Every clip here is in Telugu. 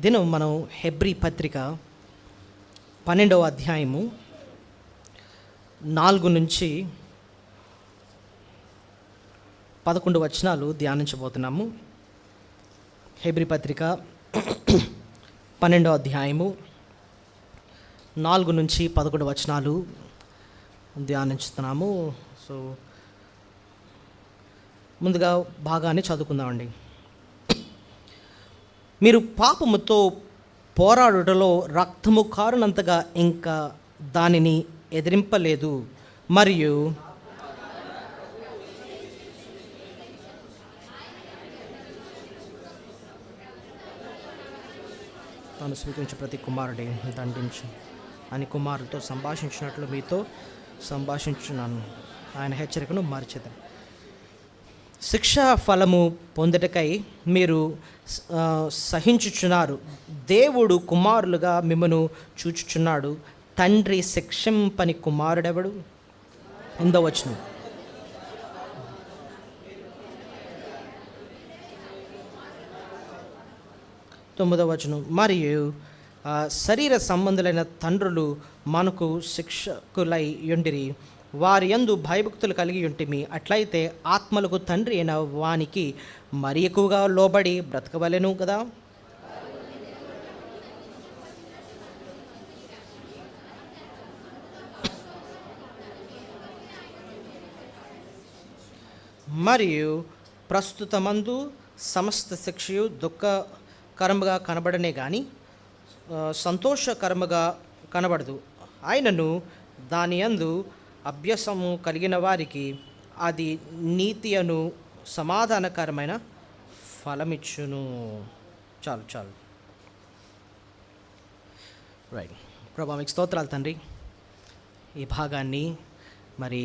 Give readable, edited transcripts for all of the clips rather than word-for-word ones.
దినం మనం హెబ్రీ పత్రిక 12వ అధ్యాయము 4 నుంచి 11 వచనాలు ధ్యానించబోతున్నాము. హెబ్రీ పత్రిక 12వ అధ్యాయము 4 నుంచి 11 వచనాలు ధ్యానించుతున్నాము. సో ముందుగా భాగాన్ని చదువుకుందామండి. మీరు పాపముతో పోరాడుటలో రక్తము కారునంతగా ఇంకా దానిని ఎదిరింపలేదు, మరియు తాను స్వీకరించే ప్రతి కుమారుడి దండించు అని కుమారులతో సంభాషించినట్లు మీతో సంభాషించున్నాను. ఆయన హెచ్చరికను మార్చేద్దాం. శిక్షా ఫలము పొందుటకై మీరు సహించుచున్నారు. దేవుడు కుమారులుగా మిమ్మను చూచుచున్నాడు. తండ్రి శిక్షింపని కుమారుడెవడు? ఇందవచ్చును. తొమ్మిదవచనం, మరియు శరీర సంబంధులైన తండ్రులు మనకు శిక్షకులై యుండిరి, వారి యందు భయభక్తులు కలిగి ఉంటిమి. అట్లయితే ఆత్మలకు తండ్రి అయిన వానికి మరి ఎక్కువగా లోబడి బ్రతకవలెను కదా. మరియు ప్రస్తుతమందు సమస్త శిక్షయు దుఃఖకరముగా కనబడనే కానీ సంతోషకరముగా కనబడదు. ఆయనను దాని యందు అభ్యాసము కలిగిన వారికి అది నీతి అను సమాధానకరమైన ఫలమిచ్చును. చాలు రైట్. ప్రభా, మీకు స్తోత్రాలు తండ్రి. ఈ భాగాన్ని మరి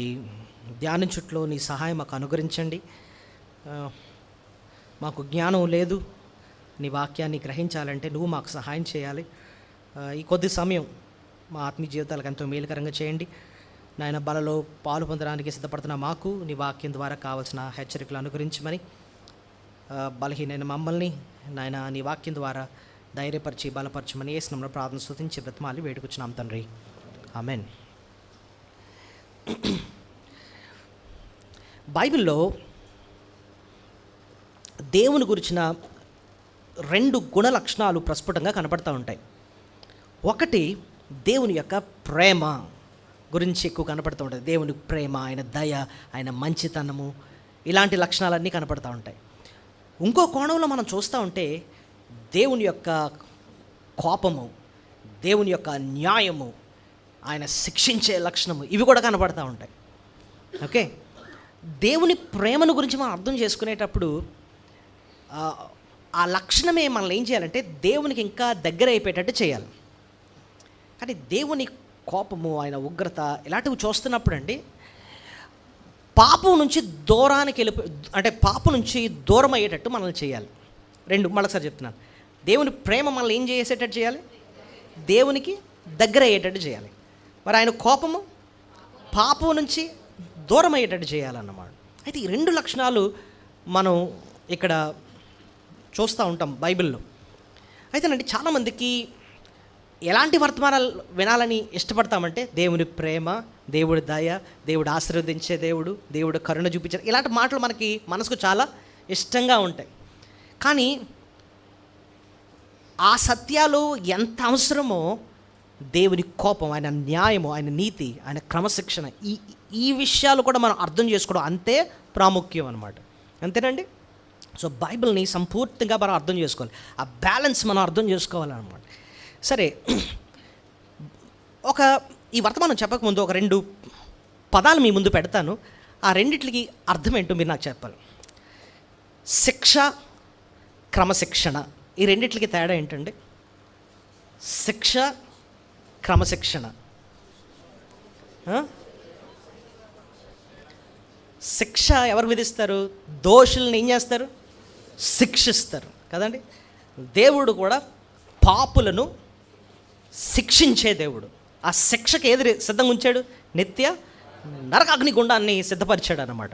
ధ్యానించుట్లో నీ సహాయం మాకు అనుగ్రహించండి. మాకు జ్ఞానం లేదు, నీ వాక్యాన్ని గ్రహించాలంటే నువ్వు మాకు సహాయం చేయాలి. ఈ కొద్ది సమయం మా ఆత్మీయ జీవితాలకు ఎంతో మేలుకరంగా చేయండి నాయన. బలలో పాలు పొందడానికి సిద్ధపడుతున్న మాకు నీ వాక్యం ద్వారా కావాల్సిన హెచ్చరికలు అనుగ్రహించమని, బలహీనైన మమ్మల్ని నాయన నీ వాక్యం ద్వారా ధైర్యపరిచి బలపరచమని యేసునామములో ప్రార్థన స్తుతించి బ్రతిమాలి వేడుకొచ్చున్నాం తండ్రి, ఆమెన్. బైబిల్లో దేవుని గురించిన 2 గుణ లక్షణాలు ప్రస్ఫుటంగా కనపడుతూ ఉంటాయి. ఒకటి దేవుని యొక్క ప్రేమ గురించి ఎక్కువ కనపడుతూ ఉంటుంది. దేవుని ప్రేమ, ఆయన దయ, ఆయన మంచితనము, ఇలాంటి లక్షణాలన్నీ కనపడుతూ ఉంటాయి. ఇంకో కోణంలో మనం చూస్తూ ఉంటే దేవుని యొక్క కోపము, దేవుని యొక్క న్యాయము, ఆయన శిక్షించే లక్షణము, ఇవి కూడా కనపడుతూ ఉంటాయి. ఓకే, దేవుని ప్రేమను గురించి మనం అర్థం చేసుకునేటప్పుడు ఆ లక్షణమే మనల్ని ఏం చేయాలంటే దేవునికి ఇంకా దగ్గర అయిపోయేటట్టు చేయాలి. కానీ దేవుని కోపము, ఆయన ఉగ్రత ఇలాంటివి చూస్తున్నప్పుడు అండి, పాపం నుంచి దూరానికి అంటే పాపం నుంచి దూరం అయ్యేటట్టు మనల్ని చేయాలి. 2 మళ్ళొకసారి చెప్తున్నాను. దేవుని ప్రేమ మనల్ని ఏం చేసేటట్టు చేయాలి? దేవునికి దగ్గర అయ్యేటట్టు చేయాలి. మరి ఆయన కోపము పాపం నుంచి దూరం అయ్యేటట్టు చేయాలన్నమాట. అయితే ఈ 2 లక్షణాలు మనం ఇక్కడ చూస్తూ ఉంటాం బైబిల్లో. అయితేనండి చాలామందికి ఎలాంటి వర్తమానాలు వినాలని ఇష్టపడతామంటే దేవుని ప్రేమ, దేవుడి దయ, దేవుడు ఆశీర్వదించే దేవుడు, దేవుడు కరుణ చూపించే, ఇలాంటి మాటలు మనకి మనసుకు చాలా ఇష్టంగా ఉంటాయి. కానీ ఆ సత్యాలు ఎంత అవసరమో దేవుని కోపం, ఆయన న్యాయము, ఆయన నీతి, ఆయన క్రమశిక్షణ, ఈ విషయాలు కూడా మనం అర్థం చేసుకోవడం అంతే ప్రాముఖ్యం అన్నమాట. అంతేనండి. సో బైబిల్ని సంపూర్తిగా మనం అర్థం చేసుకోవాలి. ఆ బ్యాలెన్స్ మనం అర్థం చేసుకోవాలన్నమాట. సరే, ఈ వర్తమానం చెప్పకముందు ఒక 2 పదాలు మీ ముందు పెడతాను. ఆ రెండిట్లకి అర్థం ఏంటో మీరు నాకు చెప్పాలి. శిక్ష, క్రమశిక్షణ, ఈ రెండిట్లకి తేడా ఏంటండి? శిక్ష, క్రమశిక్షణ. శిక్ష ఎవరు విధిస్తారు? దోషుల్ని ఏం చేస్తారు? శిక్షిస్తారు కదండి. దేవుడు కూడా పాపులను శిక్షించే దేవుడు. ఆ శిక్షకి ఏది సిద్ధంగా ఉంచాడు? నిత్య నరకాగ్నిగుండాన్ని సిద్ధపరిచాడు అన్నమాట.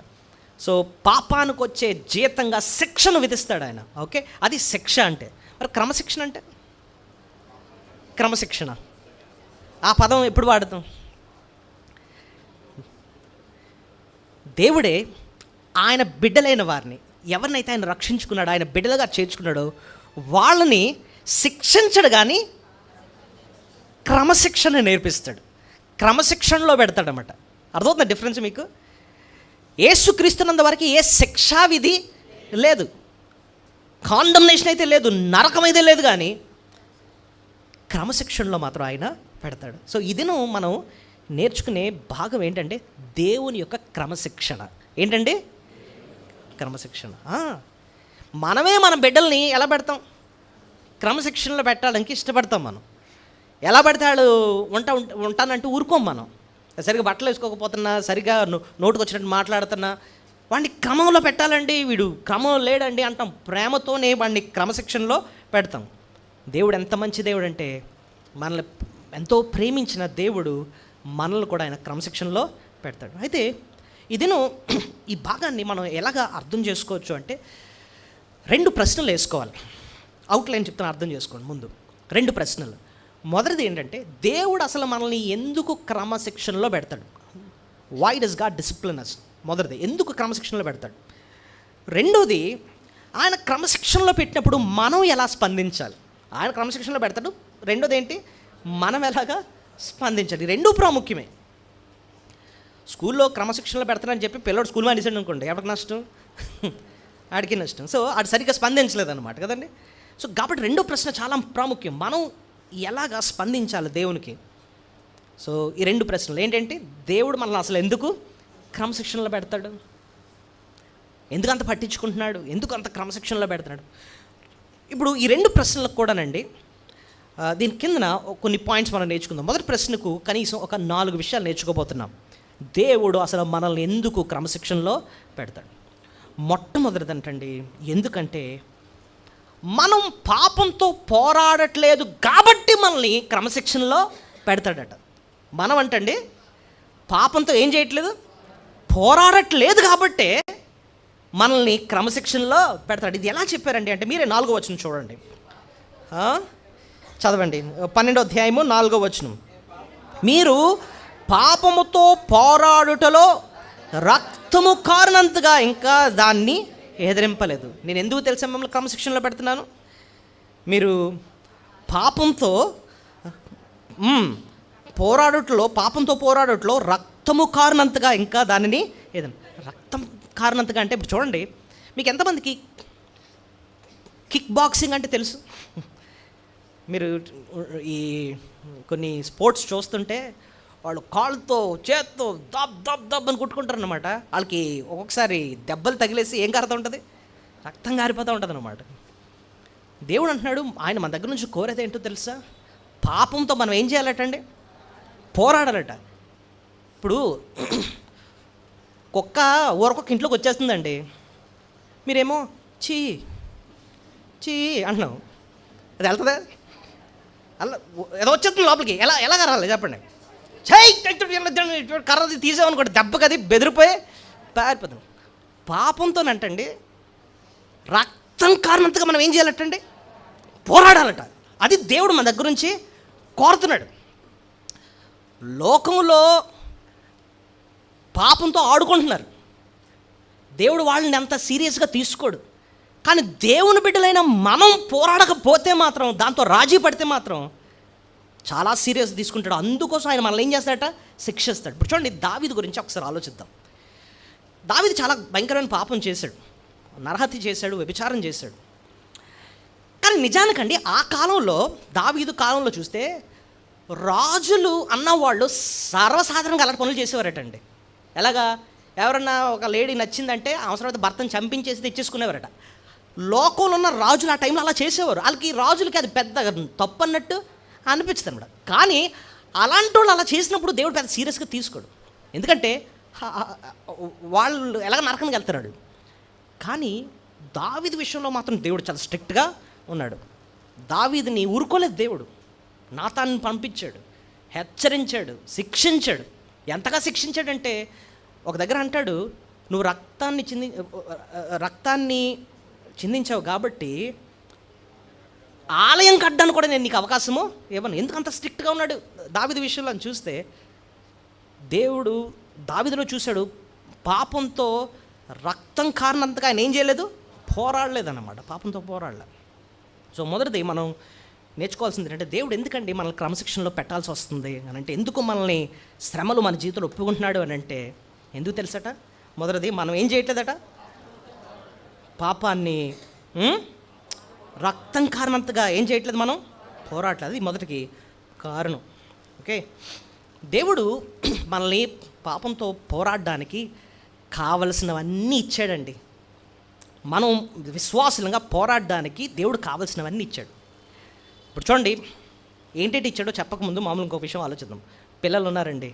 సో పాపానికి వచ్చే జీతంగా శిక్షను విధిస్తాడు ఆయన. ఓకే, అది శిక్ష అంటే. మరి క్రమశిక్షణ అంటే క్రమశిక్షణ. ఆ పదం ఎప్పుడు వాడతాం? దేవుడే ఆయన బిడ్డలైన వారిని, ఎవరినైతే ఆయన రక్షించుకున్నాడో, ఆయన బిడ్డలుగా చేర్చుకున్నాడో వాళ్ళని శిక్షించడు, కానీ క్రమశిక్షణ నేర్పిస్తాడు, క్రమశిక్షణలో పెడతాడనమాట. అర్థమవుతుందా డిఫరెన్స్ మీకు? యేసుక్రీస్తున్నంత వరకు ఏ శిక్షా విధి లేదు, కాండమ్నేషన్ అయితే లేదు, నరకం అయితే లేదు, కానీ క్రమశిక్షణలో మాత్రం ఆయన పెడతాడు. సో ఇదిను మనం నేర్చుకునే భాగం ఏంటంటే దేవుని యొక్క క్రమశిక్షణ. ఏంటండి? క్రమశిక్షణ. మనమే మన బిడ్డల్ని ఎలా పెడతాం? క్రమశిక్షణలో పెట్టడానికి ఇష్టపడతాం. మనం ఎలా పెడతాడు? ఉంటానంటూ ఊరుకోం. మనం సరిగ్గా బట్టలు వేసుకోకపోతున్నా, సరిగ్గా నోటుకు వచ్చినట్టు మాట్లాడుతున్నా, వాడిని క్రమంలో పెట్టాలండి, వీడు క్రమం లేడండి అంటాం. ప్రేమతోనే వాడిని క్రమశిక్షణలో పెడతాం. దేవుడు ఎంత మంచి దేవుడు అంటే, మనల్ని ఎంతో ప్రేమించిన దేవుడు మనల్ని కూడా ఆయన క్రమశిక్షణలో పెడతాడు. అయితే ఇదిను ఈ భాగాన్ని మనం ఎలాగా అర్థం చేసుకోవచ్చు అంటే 2 ప్రశ్నలు వేసుకోవాలి. అవుట్లైన్ చెప్తాను, అర్థం చేసుకోండి. ముందు 2 ప్రశ్నలు. మొదటిది ఏంటంటే, దేవుడు అసలు మనల్ని ఎందుకు క్రమశిక్షణలో పెడతాడు? వై డస్ గాడ్ డిసిప్లిన్ అస్? మొదటిది, ఎందుకు క్రమశిక్షణలో పెడతాడు? రెండోది, ఆయన క్రమశిక్షణలో పెట్టినప్పుడు మనం ఎలా స్పందించాలి? ఆయన క్రమశిక్షణలో పెడతాడు. రెండోది ఏంటి? మనం ఎలాగా స్పందించాలి. 2 ప్రాముఖ్యమే. స్కూల్లో క్రమశిక్షణలో పెడతానని చెప్పి పిల్లడు స్కూల్ మానేసాడు అనుకోండి, ఎవరికి నష్టం? ఆడికి నష్టం. సో ఆడు సరిగ్గా స్పందించలేదు అనమాట కదండి. సో కాబట్టి 2వ ప్రశ్న చాలా ప్రాముఖ్యం, మనం ఎలాగా స్పందించాలి దేవునికి. సో ఈ 2 ప్రశ్నలు ఏంటంటే, దేవుడు మనల్ని అసలు ఎందుకు క్రమశిక్షణలో పెడతాడు? ఎందుకు అంత పట్టించుకుంటున్నాడు? ఎందుకు అంత క్రమశిక్షణలో పెడతాడు? ఇప్పుడు ఈ 2 ప్రశ్నలకు కూడానండి దీని కిందన కొన్ని పాయింట్స్ మనం నేర్చుకుందాం. మొదటి ప్రశ్నకు కనీసం ఒక 4 విషయాలు నేర్చుకోబోతున్నాం. దేవుడు అసలు మనల్ని ఎందుకు క్రమశిక్షణలో పెడతాడు? మొట్టమొదటిదంటండి, ఎందుకంటే మనం పాపంతో పోరాడట్లేదు కాబట్టి మనల్ని క్రమశిక్షణలో పెడతాడట. మనం అంటండి పాపంతో ఏం చేయట్లేదు, పోరాడట్లేదు కాబట్టే మనల్ని క్రమశిక్షణలో పెడతాడు. ఇది ఎలా చెప్పారండి అంటే, మీరే 4వ వచనం చూడండి, చదవండి. 12వ అధ్యాయము 4వ వచనం. మీరు పాపముతో పోరాడుటలో రక్తము కారణంతగా ఇంకా దాన్ని ఎదిరింపలేదు. నేను ఎందుకు తెలుసా మిమ్మల్ని క్రమశిక్షణలో పెడుతున్నాను? మీరు పాపంతో పాపంతో పోరాడుటలో రక్తము కారణంతగా ఇంకా దానిని రక్తం కారణంతగా అంటే, ఇప్పుడు చూడండి, మీకు ఎంతమందికి కిక్ బాక్సింగ్ అంటే తెలుసు? మీరు ఈ కొన్ని స్పోర్ట్స్ చూస్తుంటే వాళ్ళు కాళ్ళతో చేత్తో దబ్ దబ్ దబ్ అని కొట్టుకుంటారు అనమాట. వాళ్ళకి ఒక్కొక్కసారి దెబ్బలు తగిలేసి ఏం కారుతూ ఉంటుంది, రక్తం కారిపోతూ ఉంటుంది అనమాట. దేవుడు అంటున్నాడు, ఆయన మన దగ్గర నుంచి కోరేది ఏంటో తెలుసా? పాపంతో మనం ఏం చేయాలటండి? పోరాడాలట. ఇప్పుడు కుక్క ఊరకొక్క ఇంట్లోకి వచ్చేస్తుందండి, మీరేమో చీ చీ అంటున్నాం, అది వెళ్తుందా? అలా ఏదో వచ్చేస్తుంది లోపలికి, ఎలా కరాలి చెప్పండి? కర్రది తీసామనుకోండి, దెబ్బకది బెదిరిపోయి పారిపోతాం. పాపంతోనంటండి రక్తం కారణంతగా మనం ఏం చేయాలటండి? పోరాడాలట. అది దేవుడు మన దగ్గర నుంచి కోరుతున్నాడు. లోకంలో పాపంతో ఆడుకుంటున్నారు, దేవుడు వాళ్ళని అంత సీరియస్గా తీసుకోడు. కానీ దేవుని బిడ్డలైన మనం పోరాడకపోతే మాత్రం, దాంతో రాజీ పడితే మాత్రం చాలా సీరియస్ తీసుకుంటాడు. అందుకోసం ఆయన మనల్ని ఏం చేస్తాడట? శిక్షిస్తాడు. ఇప్పుడు చూడండి, దావీదు గురించి ఒకసారి ఆలోచిద్దాం. దావీదు చాలా భయంకరమైన పాపం చేశాడు, నరహత్య చేశాడు, వ్యభిచారం చేశాడు. కానీ నిజానికండి ఆ కాలంలో, దావీదు కాలంలో చూస్తే రాజులు అన్నవాళ్ళు సర్వసాధారణంగా అలాంటి పనులు చేసేవారటండి. ఎలాగా? ఎవరన్నా ఒక లేడీ నచ్చిందంటే అవసరమైతే భర్తను చంపించేసి తెచ్చేసుకునేవారట. లోకంలో ఉన్న రాజులు ఆ టైంలో అలా చేసేవారు. వాళ్ళకి రాజులకి అది పెద్ద తప్పు అన్నట్టు అనిపించదు అనమాట. కానీ అలాంటి వాళ్ళు అలా చేసినప్పుడు దేవుడు పెద్ద సీరియస్గా తీసుకోడు. ఎందుకంటే వాళ్ళు ఎలాగ నరకానికి వెళ్తున్నాడు. కానీ దావీదు విషయంలో మాత్రం దేవుడు చాలా స్ట్రిక్ట్గా ఉన్నాడు. దావీదుని ఊరుకోలేదు దేవుడు. నాతాన్ని పంపించాడు, హెచ్చరించాడు, శిక్షించాడు. ఎంతగా శిక్షించాడంటే, ఒక దగ్గర అంటాడు, నువ్వు రక్తాన్ని చిందించావు కాబట్టి ఆలయం కట్టడానికి కూడా నేను నీకు అవకాశము ఇవ్వను. ఎందుకు అంత స్ట్రిక్ట్గా ఉన్నాడు దావీదు విషయంలో అని చూస్తే, దేవుడు దావీదులో చూశాడు, పాపంతో రక్తం కారణంతగా ఆయన ఏం చేయలేదు, పోరాడలేదన్నమాట, పాపంతో పోరాడలే. సో మొదటిది మనం నేర్చుకోవాల్సింది ఏంటంటే, దేవుడు ఎందుకండి మనల్ని క్రమశిక్షణలో పెట్టాల్సి వస్తుంది అని అంటే, ఎందుకు మనల్ని శ్రమలు మన జీవితంలో ఒప్పుకుంటున్నాడు అని అంటే ఎందుకు తెలుసట? మొదటిది, మనం ఏం చేయట్లేదట, పాపాన్ని రక్తం కారణంతగా ఏం చేయట్లేదు, మనం పోరాడలేదు. అది మొదటికి కారణం. ఓకే, దేవుడు మనల్ని పాపంతో పోరాడడానికి కావలసినవన్నీ ఇచ్చాడండి. మనం విశ్వాసంగా పోరాడడానికి దేవుడు కావలసినవన్నీ ఇచ్చాడు. ఇప్పుడు చూడండి, ఏంటంటే ఇచ్చాడో చెప్పకముందు మామూలు ఇంకో విషయం ఆలోచిద్దాం. పిల్లలు ఉన్నారండి,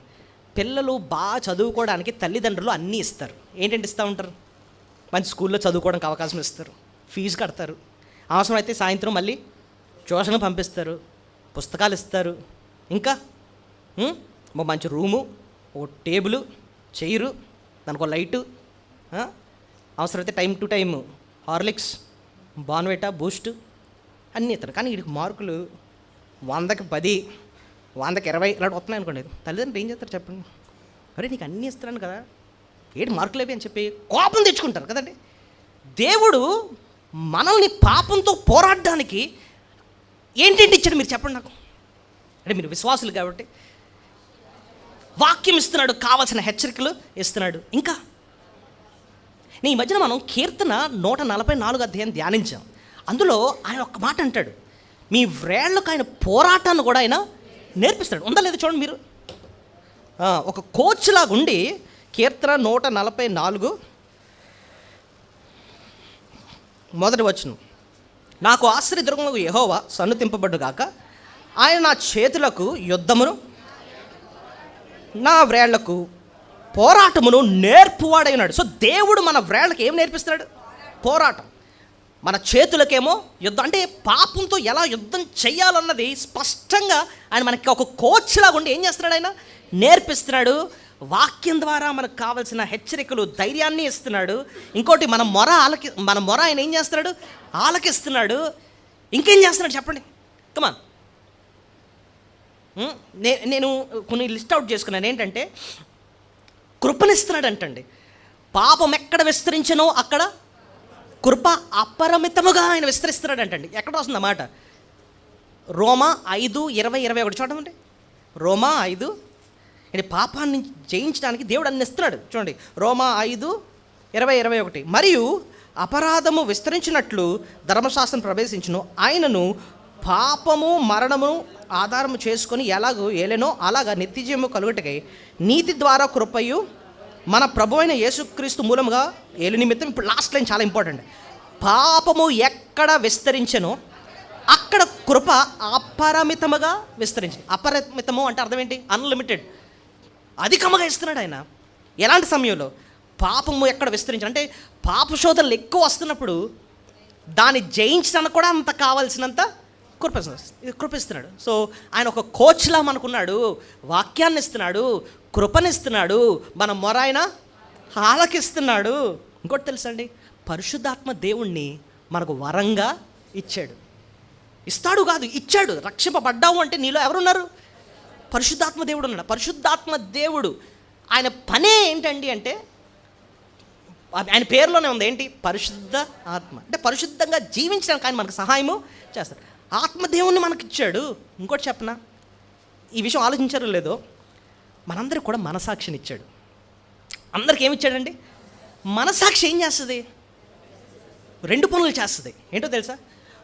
పిల్లలు బాగా చదువుకోవడానికి తల్లిదండ్రులు అన్నీ ఇస్తారు. ఏంటంటే ఇస్తూ ఉంటారు, మంచి స్కూల్లో చదువుకోవడానికి అవకాశం ఇస్తారు, ఫీజు కడతారు, అవసరమైతే సాయంత్రం మళ్ళీ ట్యూషన్ పంపిస్తారు, పుస్తకాలు ఇస్తారు, ఇంకా మంచి రూము, ఓ టేబుల్, చైరు, దానికి ఒక లైటు, అవసరమైతే time to time Horlicks, Bournvita, Boost అన్నీ ఇస్తారు. కానీ వీడికి మార్కులు 100కి 10, 100కి 20 ఇలాంటి వస్తున్నాయి అనుకోండి. తల్లిదండ్రులు ఏం చేస్తారు చెప్పండి? అరే నీకు అన్నీ ఇస్తున్నాను కదా, ఏంటి మార్కులు అవి అని చెప్పి కోపం తెచ్చుకుంటారు కదండి. దేవుడు మనల్ని పాపంతో పోరాడడానికి ఏంటంటే ఇచ్చాడు మీరు చెప్పండి నాకు. అంటే మీరు విశ్వాసులు కాబట్టి వాక్యం ఇస్తున్నాడు, కావాల్సిన హెచ్చరికలు ఇస్తున్నాడు. ఇంకా ఈ మధ్యన మనం కీర్తన 144 అధ్యాయం ధ్యానించాం. అందులో ఆయన ఒక్క మాట అంటాడు, మీ వ్రేళ్లకు ఆయన పోరాటాన్ని కూడా ఆయన నేర్పిస్తాడు. ఉందా లేదా చూడండి మీరు, ఒక కోచ్ లాగా ఉండి కీర్తన 144 మొదటి వచనం, నాకు ఆశ్రయదుర్గముకు యెహోవా సన్నుతింపబడ్డు గాక, ఆయన నా చేతులకు యుద్ధమును నా వ్రేళ్లకు పోరాటమును నేర్పువాడై ఉన్నాడు. సో దేవుడు మన వ్రేళ్ళకి ఏం నేర్పిస్తున్నాడు? పోరాటం. మన చేతులకేమో యుద్ధం. అంటే పాపంతో ఎలా యుద్ధం చేయాలన్నది స్పష్టంగా ఆయన మనకి ఒక కోచ్ లాగా ఉండి ఏం చేస్తున్నాడు? ఆయన నేర్పిస్తున్నాడు. వాక్యం ద్వారా మనకు కావాల్సిన హెచ్చరికలు, ధైర్యాన్ని ఇస్తున్నాడు. ఇంకోటి మన మొర ఆయన ఏం చేస్తున్నాడు? ఆలకిస్తున్నాడు. ఇంకేం చేస్తున్నాడు చెప్పండి? కమాన్, నేను కొన్ని లిస్ట్ అవుట్ చేసుకున్నాను. ఏంటంటే కృపనిస్తున్నాడు అంటండి. పాపం ఎక్కడ విస్తరించనో అక్కడ కృప అపరిమితముగా ఆయన విస్తరిస్తున్నాడు అంటండి. ఎక్కడ వస్తుంది అన్నమాట? రోమా 5:20-21 చూడండి. రోమా 5 అంటే పాపాన్ని జయించడానికి దేవుడు అన్ని ఇస్తున్నాడు. చూడండి, రోమా 5:20-21, మరియు అపరాధము విస్తరించినట్లు ధర్మశాస్త్రం ప్రవేశించును, ఆయనను పాపము మరణము ఆధారము చేసుకొని ఎలాగో ఏలెనో అలాగా నిత్యజీవము కలుగుటకై నీతి ద్వారా కృపయు మన ప్రభు అయిన యేసుక్రీస్తు మూలముగా ఏలు నిమిత్తం. ఇప్పుడు లాస్ట్ లైన్ చాలా ఇంపార్టెంట్. పాపము ఎక్కడ విస్తరించెనో అక్కడ కృప అపరిమితముగా విస్తరించింది. అపరిమితము అంటే అర్థం ఏంటి? అన్లిమిటెడ్, అధికముగా ఇస్తున్నాడు ఆయన. ఎలాంటి సమయంలో? పాపము ఎక్కడ విస్తరించాడు అంటే పాపశోధనలు ఎక్కువ వస్తున్నప్పుడు దాన్ని జయించడానికి కూడా అంత కావాల్సినంత కృపిస్తున్నాడు. సో ఆయన ఒక కోచ్లా మనకున్నాడు, వాక్యాన్ని ఇస్తున్నాడు, కృపనిస్తున్నాడు, మన మొర ఆయన ఆలకిస్తున్నాడు. ఇంకోటి తెలుసండి, పరిశుద్ధాత్మ దేవుణ్ణి మనకు వరంగా ఇచ్చాడు. ఇస్తాడు కాదు, ఇచ్చాడు. రక్షింపబడ్డావు అంటే నీలో ఎవరున్నారు? పరిశుద్ధాత్మ దేవుడు ఉన్నాడు. పరిశుద్ధాత్మ దేవుడు ఆయన పనే ఏంటండి అంటే, ఆయన పేరులోనే ఉంది ఏంటి? పరిశుద్ధ ఆత్మ. అంటే పరిశుద్ధంగా జీవించడానికి ఆయన మనకు సహాయము చేస్తాడు. ఆత్మదేవుణ్ణి మనకి ఇచ్చాడు. ఇంకోటి చెప్పనా, ఈ విషయం ఆలోచించారో లేదో, మనందరికి కూడా మనసాక్షిని ఇచ్చాడు. అందరికి ఏమి ఇచ్చాడండి? మనసాక్షి ఏం చేస్తుంది? 2 పనులు చేస్తుంది. ఏంటో తెలుసా?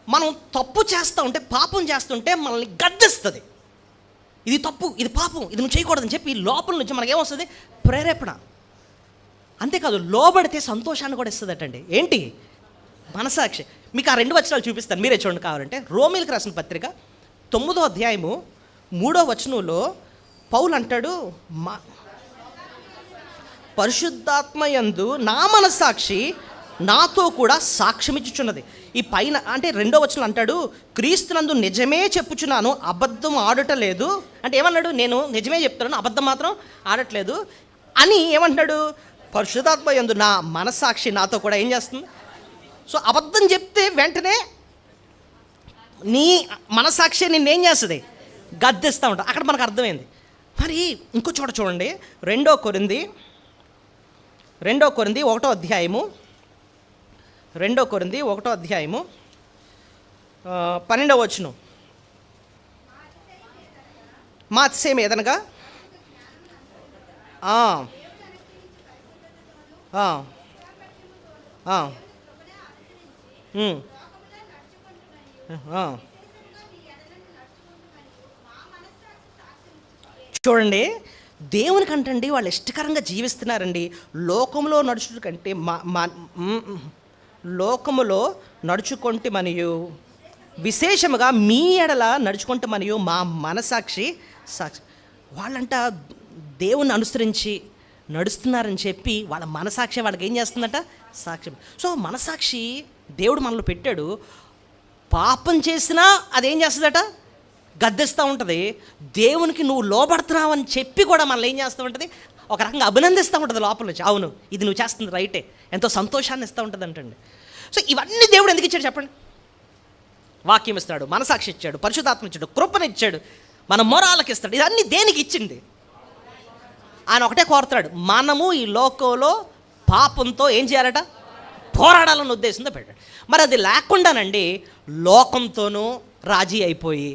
మనం తప్పు చేస్తూ ఉంటే, పాపం చేస్తుంటే మనల్ని గద్దిస్తుంది. ఇది తప్పు, ఇది పాపం, ఇది నువ్వు చేయకూడదని చెప్పి లోపల నుంచి మనకేమొస్తుంది? ప్రేరేపణ. అంతేకాదు, లోబడితే సంతోషాన్ని కూడా ఇస్తుందటండి. ఏంటి? మనసాక్షి. మీకు ఆ 2 వచనాలు చూపిస్తాను, మీరే చూడండి కావాలంటే. రోమీలకు రాసిన పత్రిక 9వ అధ్యాయము 3వ వచనంలో పౌలు అంటాడు, పరిశుద్ధాత్మయందు నా మనస్సాక్షి నాతో కూడా సాక్ష్యం ఇచ్చుచున్నది. ఈ పైన అంటే 2వ వచనం అంటాడు, క్రీస్తునందు నిజమే చెప్పుచున్నాను, అబద్ధం ఆడటలేదు. అంటే ఏమన్నాడు? నేను నిజమే చెప్తున్నాను, అబద్ధం మాత్రం ఆడట్లేదు అని ఏమంటాడు? పరిశుద్ధాత్మయందు నా మనస్సాక్షి నాతో కూడా ఏం చేస్తుంది? సో అబద్ధం చెప్తే వెంటనే నీ మనసాక్షి నిన్నేం చేస్తుంది? గద్దిస్తూ ఉంటుంది. అక్కడ మనకు అర్థమైంది. మరి ఇంకో చోట చూడండి, 2 కొరింథీ 1వ అధ్యాయము, 2 కొరింథీ 1వ అధ్యాయము 12వ వచనం. మా అతిశయం ఏదనగా చూడండి, దేవునికంటండి వాళ్ళు ఇష్టకరంగా జీవిస్తున్నారండి. లోకములో నడుచుట కంటే లోకములో నడుచుకుంటే మరియు విశేషముగా మీ ఎడల నడుచుకుంటే మరియు మా మనసాక్షి సాక్షి. వాళ్ళంట దేవుని అనుసరించి నడుస్తున్నారని చెప్పి వాళ్ళ మనసాక్షి వాళ్ళకి ఏం చేస్తుందట? సాక్ష్యం. సో మనసాక్షి దేవుడు మనలో పెట్టాడు. పాపం చేసినా అదేం చేస్తుందట? గద్దిస్తూ ఉంటుంది. దేవునికి నువ్వు లోబడుతున్నావు అని చెప్పి కూడా మనల్ని ఏం చేస్తూ ఉంటుంది? ఒక రకంగా అభినందిస్తూ ఉంటుంది లోపల నుంచి. అవును, ఇది నువ్వు చేస్తుంది రైటే, ఎంతో సంతోషాన్ని ఇస్తూ ఉంటుంది అంటండి. సో ఇవన్నీ దేవుడు ఎందుకు ఇచ్చాడు చెప్పండి? వాక్యం ఇస్తాడు, మనసాక్షి ఇచ్చాడు, పరిశుద్ధాత్మ ఇచ్చాడు, కృపనిచ్చాడు, మన మొరాలకి ఇస్తాడు. ఇవన్నీ దేనికి ఇచ్చింది? ఆయన ఒకటే కోరుతాడు, మనము ఈ లోకంలో పాపంతో ఏం చేయాలట? పోరాడాలన్న ఉద్దేశంతో పెట్టాడు. మరి అది లేకుండానండి లోకంతోనూ రాజీ అయిపోయి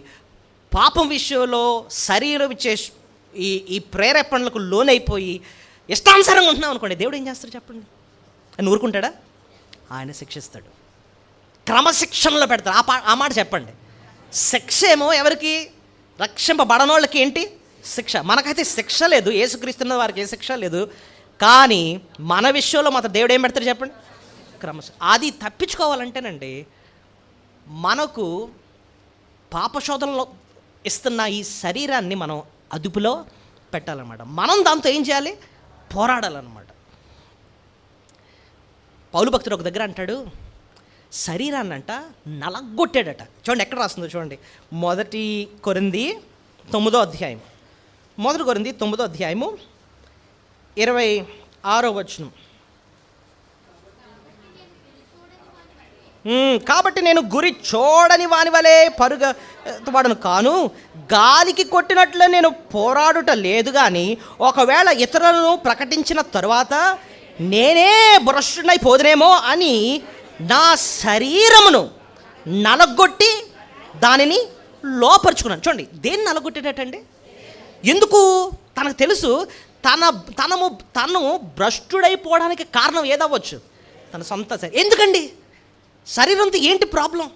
పాపం విషయంలో శరీరం ఇచ్చే ఈ ప్రేరేపణలకు లోనైపోయి ఇష్టానుసారంగా ఉంటున్నాం అనుకోండి, దేవుడు ఏం చేస్తాడు చెప్పండి? ఆయన ఊరుకుంటాడా? ఆయన శిక్షిస్తాడు, క్రమశిక్షణలో పెడతాడు. ఆ మాట చెప్పండి. శిక్ష ఏమో ఎవరికి? రక్షింపబడనోళ్ళకి ఏంటి? శిక్ష. మనకైతే శిక్ష లేదు, యేసుక్రీస్తున్న వారికి ఏ శిక్ష లేదు. కానీ మన విషయంలో మాత్రం దేవుడు ఏం పెడతాడు చెప్పండి? అది తప్పించుకోవాలంటేనండి మనకు పాపశోధనలో ఇస్తున్న ఈ శరీరాన్ని మనం అదుపులో పెట్టాలన్నమాట. మనం దాంతో ఏం చేయాలి? పోరాడాలన్నమాట. పౌలు భక్తుడు ఒక దగ్గర అంటాడు, శరీరాన్ని అంట నలగొట్టాడట. చూడండి ఎక్కడ రాస్తుందో చూడండి. 1 కొరింథీ 9వ అధ్యాయం, 1 కొరింథీ 9వ అధ్యాయము 26వ వచనం. కాబట్టి నేను గురి చూడని వాని వలె పరుగెత్తువాడను కాను, గాలికి కొట్టినట్లు నేను పోరాడుట లేదు. కానీ ఒకవేళ ఇతరులను ప్రకటించిన తరువాత నేనే భ్రష్టునైపోదునేమో అని నా శరీరమును నలగొట్టి దానిని లోపరుచుకున్నాను. చూడండి, దేన్ని నలగొట్టేటండి? ఎందుకు? తనకు తెలుసు తను భ్రష్టుడైపోవడానికి కారణం ఏదవ్వచ్చు? తన సొంత శరీరం. ఎందుకండి? శరీరంతో ఏంటి ప్రాబ్లం?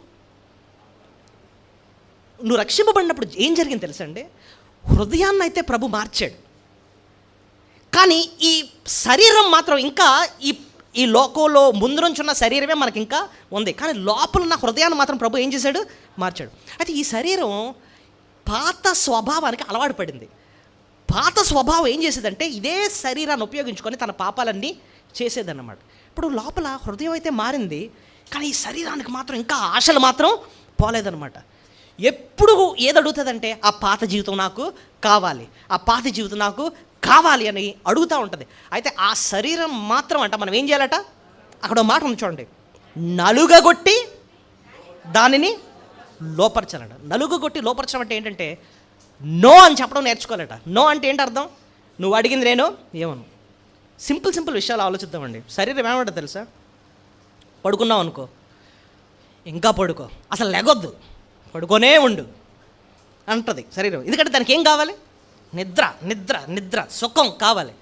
నువ్వు రక్షింపబడినప్పుడు ఏం జరిగింది తెలుసండి? హృదయాన్ని అయితే ప్రభు మార్చాడు, కానీ ఈ శరీరం మాత్రం ఇంకా ఈ లోకంలో ముందు నుంచి ఉన్న శరీరమే మనకి ఇంకా ఉంది. కానీ లోపల ఉన్న హృదయాన్ని మాత్రం ప్రభు ఏం చేశాడు? మార్చాడు. అయితే ఈ శరీరం పాత స్వభావానికి అలవాటు పడింది. పాత స్వభావం ఏం చేసేదంటే ఇదే శరీరాన్ని ఉపయోగించుకొని తన పాపాలన్నీ చేసేదన్నమాట. ఇప్పుడు లోపల హృదయం అయితే మారింది, కానీ ఈ శరీరానికి మాత్రం ఇంకా ఆశలు మాత్రం పోలేదన్నమాట. ఎప్పుడు ఏది అడుగుతుందంటే ఆ పాత జీవితం నాకు కావాలి, ఆ పాత జీవితం నాకు కావాలి అని అడుగుతూ ఉంటుంది. అయితే ఆ శరీరం మాత్రం అంట మనం ఏం చేయాలట? అక్కడ మాట ఉంది చూడండి, నలుగగొట్టి దానిని లోపరచాలట. నలుగగొట్టి లోపరచడం అంటే ఏంటంటే నో అని చెప్పడం నేర్చుకోవాలట. నో అంటే ఏంటి అర్థం? నువ్వు అడిగింది నేను ఏమను. సింపుల్ విషయాలు ఆలోచిద్దామండి. శరీరం ఏమంటుంది తెలుసా? పడుకున్నావు అనుకో, ఇంకా పడుకో, అసలు లెగొద్దు, పడుకోనే ఉండు అంటుంది శరీరం. ఎందుకంటే దానికి ఏం కావాలి? నిద్ర నిద్ర నిద్ర సుఖం కావాలి.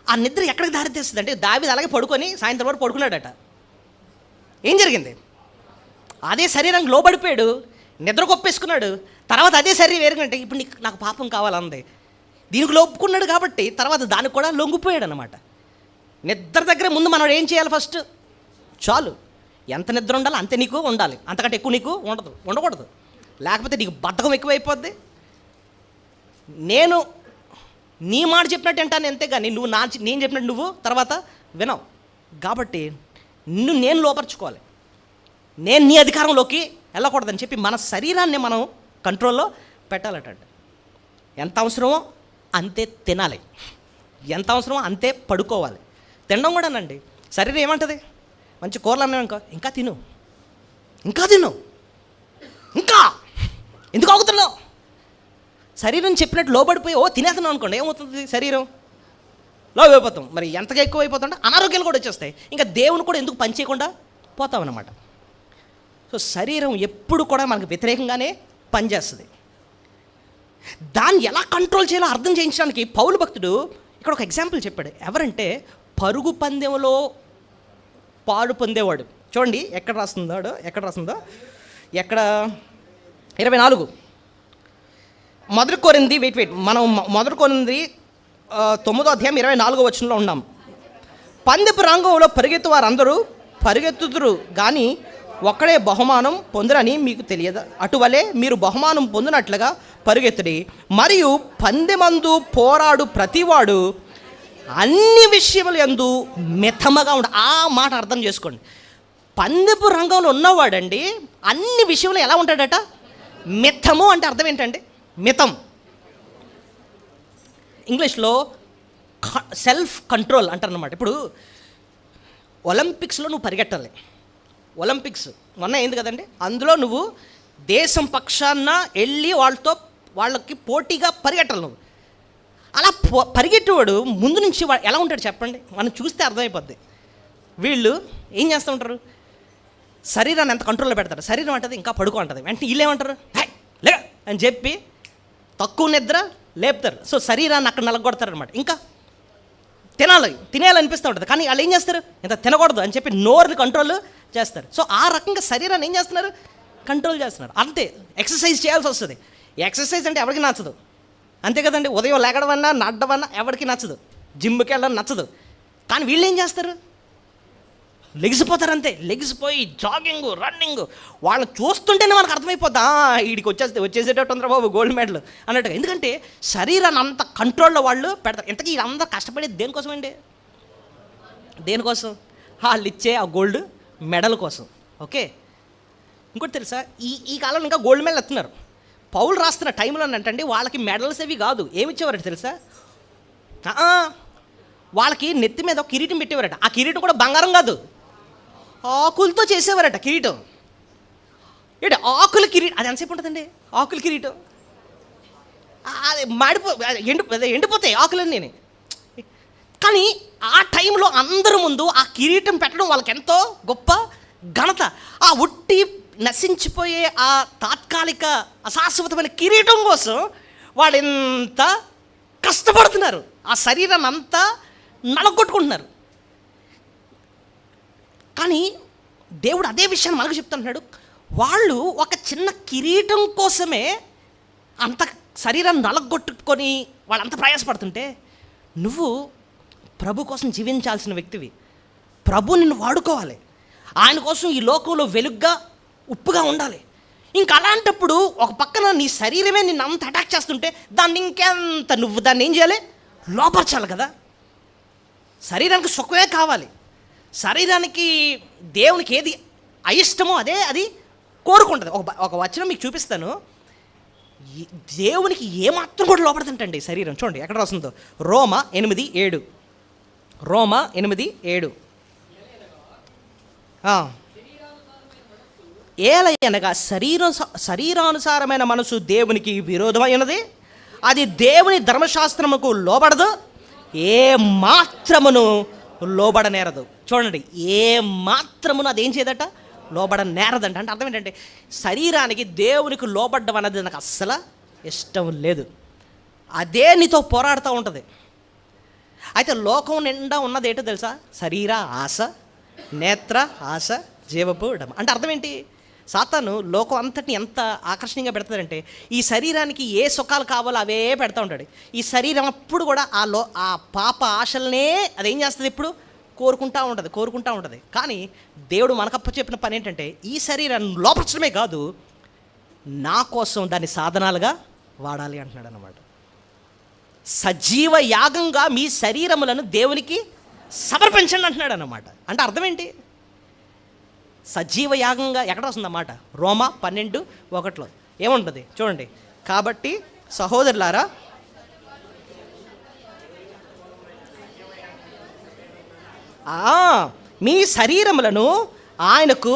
ఆ నిద్ర ఎక్కడికి దారితీస్తుంది అంటే దావీదు అలాగే పడుకొని సాయంత్రం వరకు పడుకున్నాడట. ఏం జరిగింది? అదే శరీరం లోబడిపోయాడు, నిద్ర కొప్పేసుకున్నాడు. తర్వాత అదే శరీరం వేరుగంటే ఇప్పుడు నాకు పాపం కావాలంది, దీనికి లోపుకున్నాడు కాబట్టి తర్వాత దానికి కూడా లొంగిపోయాడు అనమాట. నిద్ర దగ్గర ముందు మనం ఏం చేయాలి? ఫస్ట్ చాలు, ఎంత నిద్ర ఉండాలి అంతే నీకు ఉండాలి, అంతకంటే ఎక్కువ నీకు ఉండకూడదు. లేకపోతే నీకు బద్ధకం ఎక్కువైపోద్ది. నేను నీ మాట చెప్పినట్టు అంటాను అంతే, కానీ నేను చెప్పినట్టు నువ్వు తర్వాత వినవు. కాబట్టి నేను లోపరుచుకోవాలి, నేను నీ అధికారంలోకి వెళ్ళకూడదని చెప్పి మన శరీరాన్ని మనం కంట్రోల్లో పెట్టాలట. ఎంత అవసరమో అంతే తినాలి, ఎంత అవసరమో అంతే పడుకోవాలి. తినడం కూడానండి శరీరం ఏమంటుంది? మంచి కూరలు అన్నావు ఇంకా తిను, ఇంకా ఎందుకు ఆగుతున్నావు? శరీరం చెప్పినట్టు లోబడిపోయి తినేస్తున్నాం అనుకోండి, ఏమవుతుంది? శరీరం లోబడిపోతాం. మరి ఎంతగా ఎక్కువ అయిపోతుంటే అనారోగ్యాలు కూడా వచ్చేస్తాయి. ఇంకా దేవుని కూడా ఎందుకు పని చేయకుండా పోతామన్నమాట. సో శరీరం ఎప్పుడు కూడా మనకు వ్యతిరేకంగానే పనిచేస్తుంది. దాన్ని ఎలా కంట్రోల్ చేయాలో అర్థం చేయించడానికి పౌలు భక్తుడు ఇక్కడ ఒక ఎగ్జాంపుల్ చెప్పాడు. ఎవరంటే పరుగు పందెంలో పాలు పొందేవాడు. చూడండి ఎక్కడ రాస్తుందో ఎక్కడ 24 మొదటి కొరింది మనం మొదటి కొరింది 9వ అధ్యాయం 24వ వచనంలో ఉన్నాం. పందెపు రంగంలో పరిగెత్తు వారందరూ పరిగెత్తుదురు కానీ ఒక్కడే బహుమానం పొందురని మీకు తెలియదు. అటువలే మీరు బహుమానం పొందినట్లుగా పరుగెత్తుడి. మరియు పందెమందు పోరాడు ప్రతివాడు అన్ని విషయములు యందు మితముగా ఆ మాట అర్థం చేసుకోండి. పందెపు రంగంలో ఉన్నవాడండి అన్ని విషయంలో ఎలా ఉంటాడట? మితము అంటే అర్థం ఏంటండి? మితం. ఇంగ్లీష్లో సెల్ఫ్ కంట్రోల్ అంటారన్నమాట. ఇప్పుడు ఒలింపిక్స్లో నువ్వు పరిగెట్టాలి. ఒలింపిక్స్ మొన్న అయింది కదండి. అందులో నువ్వు దేశం పక్షాన వెళ్ళి వాళ్ళకి పోటీగా పరిగెట్టాలి. నువ్వు అలా పరిగెట్టేవాడు ముందు నుంచి ఎలా ఉంటాడు చెప్పండి? మనం చూస్తే అర్థమైపోద్ది. వీళ్ళు ఏం చేస్తూ ఉంటారు? శరీరాన్ని ఎంత కంట్రోల్లో పెడతారు. శరీరం అంటది ఇంకా పడుకో అంటది. వెంటనే వీళ్ళు ఏమంటారు? లే అని చెప్పి తక్కువ నిద్ర లేపుతారు. సో శరీరాన్ని అక్కడ నలగొడతారనమాట. ఇంకా తినేయాలనిపిస్తూ ఉంటుంది. కానీ వాళ్ళు ఏం చేస్తారు? ఇంత తినకూడదు అని చెప్పి నోరుని కంట్రోల్ చేస్తారు. సో ఆ రకంగా శరీరాన్ని ఏం చేస్తున్నారు? కంట్రోల్ చేస్తున్నారు. అంతే. ఎక్సర్సైజ్ చేయాల్సి వస్తుంది. ఎక్సర్సైజ్ అంటే ఎవరికి నచ్చదు, అంతే కదండి. ఉదయం లేగడం అన్నా నడడం అన్నా ఎవరికి నచ్చదు, జిమ్కి వెళ్ళడం నచ్చదు. కానీ వీళ్ళు ఏం చేస్తారు? లెగిసిపోతారు. అంతే. లెగిసిపోయి జాగింగ్, రన్నింగ్ వాళ్ళని చూస్తుంటేనే మనకు అర్థమైపోద్ది, వీడికి వచ్చేసేటట్టు ఉందిరా బాబు గోల్డ్ మెడల్ అన్నట్టుగా. ఎందుకంటే శరీరాన్ని అంత కంట్రోల్లో వాళ్ళు పెడతారు. ఇంతకీ వీళ్ళందరూ కష్టపడేది దేనికోసం అండి? దేనికోసం? వాళ్ళు ఇచ్చే ఆ గోల్డ్ మెడల్ కోసం. ఓకే. ఇంకోటి తెలుసా, ఈ కాలంలో ఇంకా గోల్డ్ మెడల్ ఎత్తున్నారు. పౌలు రాస్తున్న టైంలో అంటండి వాళ్ళకి మెడల్స్ అవి కాదు, ఏమి ఇచ్చేవారట తెలుసా? వాళ్ళకి నెత్తి మీద ఒక కిరీటం పెట్టేవారట. ఆ కిరీటం కూడా బంగారం కాదు, ఆకులతో చేసేవారట కిరీటం. ఏంటి ఆకుల కిరీటం? అది ఎంతసేపు ఉంటుందండి ఆకుల కిరీటం? అది ఎండిపోతాయి ఆకులన్నీ. కానీ ఆ టైంలో అందరి ముందు ఆ కిరీటం పెట్టడం వాళ్ళకి ఎంతో గొప్ప ఘనత. ఆ ఉట్టి నశించిపోయే ఆ తాత్కాలిక అశాశ్వతమైన కిరీటం కోసం వాళ్ళు ఎంత కష్టపడుతున్నారు. ఆ శరీరాన్ని అంతా నలగొట్టుకుంటున్నారు. కానీ దేవుడు అదే విషయాన్ని మనకు చెప్తున్నాడు. వాళ్ళు ఒక చిన్న కిరీటం కోసమే అంత శరీరాన్ని నలగొట్టుకొని వాళ్ళంత ప్రయాసపడుతుంటే, నువ్వు ప్రభు కోసం జీవించాల్సిన వ్యక్తివి. ప్రభు నిన్ను వాడుకోవాలి. ఆయన కోసం ఈ లోకంలో వెలుగ్గా ఉప్పుగా ఉండాలి. ఇంకా అలాంటప్పుడు ఒక పక్కన నీ శరీరమే నిన్ను అంత అటాక్ చేస్తుంటే దాన్ని ఇంకెంత నువ్వు దాన్ని ఏం చేయాలి? లోపరచాలి కదా. శరీరానికి సుఖమే కావాలి. శరీరానికి దేవునికి ఏది అయిష్టమో అదే అది కోరుకుంటుంది. ఒక వచనం మీకు చూపిస్తాను. దేవునికి ఏమాత్రం కూడా లోపడుతుంటండి శరీరం. చూడండి ఎక్కడ రాస్తుందో. రోమా 8:7. రోమా 8:7. ఏలయనగా శరీరానుసారమైన మనసు దేవునికి విరోధమైనది, అది దేవుని ధర్మశాస్త్రముకు లోబడదు, ఏ మాత్రమును లోబడనేరదు. చూడండి, ఏ మాత్రమును అదేం చేయదట? లోబడనేరదంట. అంటే అర్థం ఏంటంటే శరీరానికి దేవునికి లోబడ్డం అన్నది నాకు అస్సలు ఇష్టం లేదు. అదే నీతో పోరాడుతూ ఉంటుంది. అయితే లోకం నిండా ఉన్నది ఏంటో తెలుసా? శరీర ఆశ, నేత్ర ఆశ, జీవపు డమ. అంటే అర్థం ఏంటి? సాతాను లోకం అంతటిని ఎంత ఆకర్షణీయంగా పెడతాడంటే ఈ శరీరానికి ఏ సుఖాలు కావాలో అవే పెడతా ఉంటాడు. ఈ శరీరం అప్పుడు కూడా ఆ పాప ఆశలనే అదేం చేస్తుంది? ఇప్పుడు కోరుకుంటూ ఉంటుంది. కానీ దేవుడు మనకప్ప చెప్పిన పని ఏంటంటే ఈ శరీరాన్ని లోపరచడమే కాదు, నా కోసం దాన్ని సాధనాలుగా వాడాలి అంటున్నాడు అన్నమాట. సజీవ యాగంగా మీ శరీరములను దేవునికి సమర్పించండి అంటున్నాడు అన్నమాట. అంటే అర్థం ఏంటి? సజీవ యాగంగా ఎక్కడ వస్తుందన్నమాట? రోమా 12:1 ఏముంటుంది చూడండి. కాబట్టి సహోదరులారా, మీ శరీరములను ఆయనకు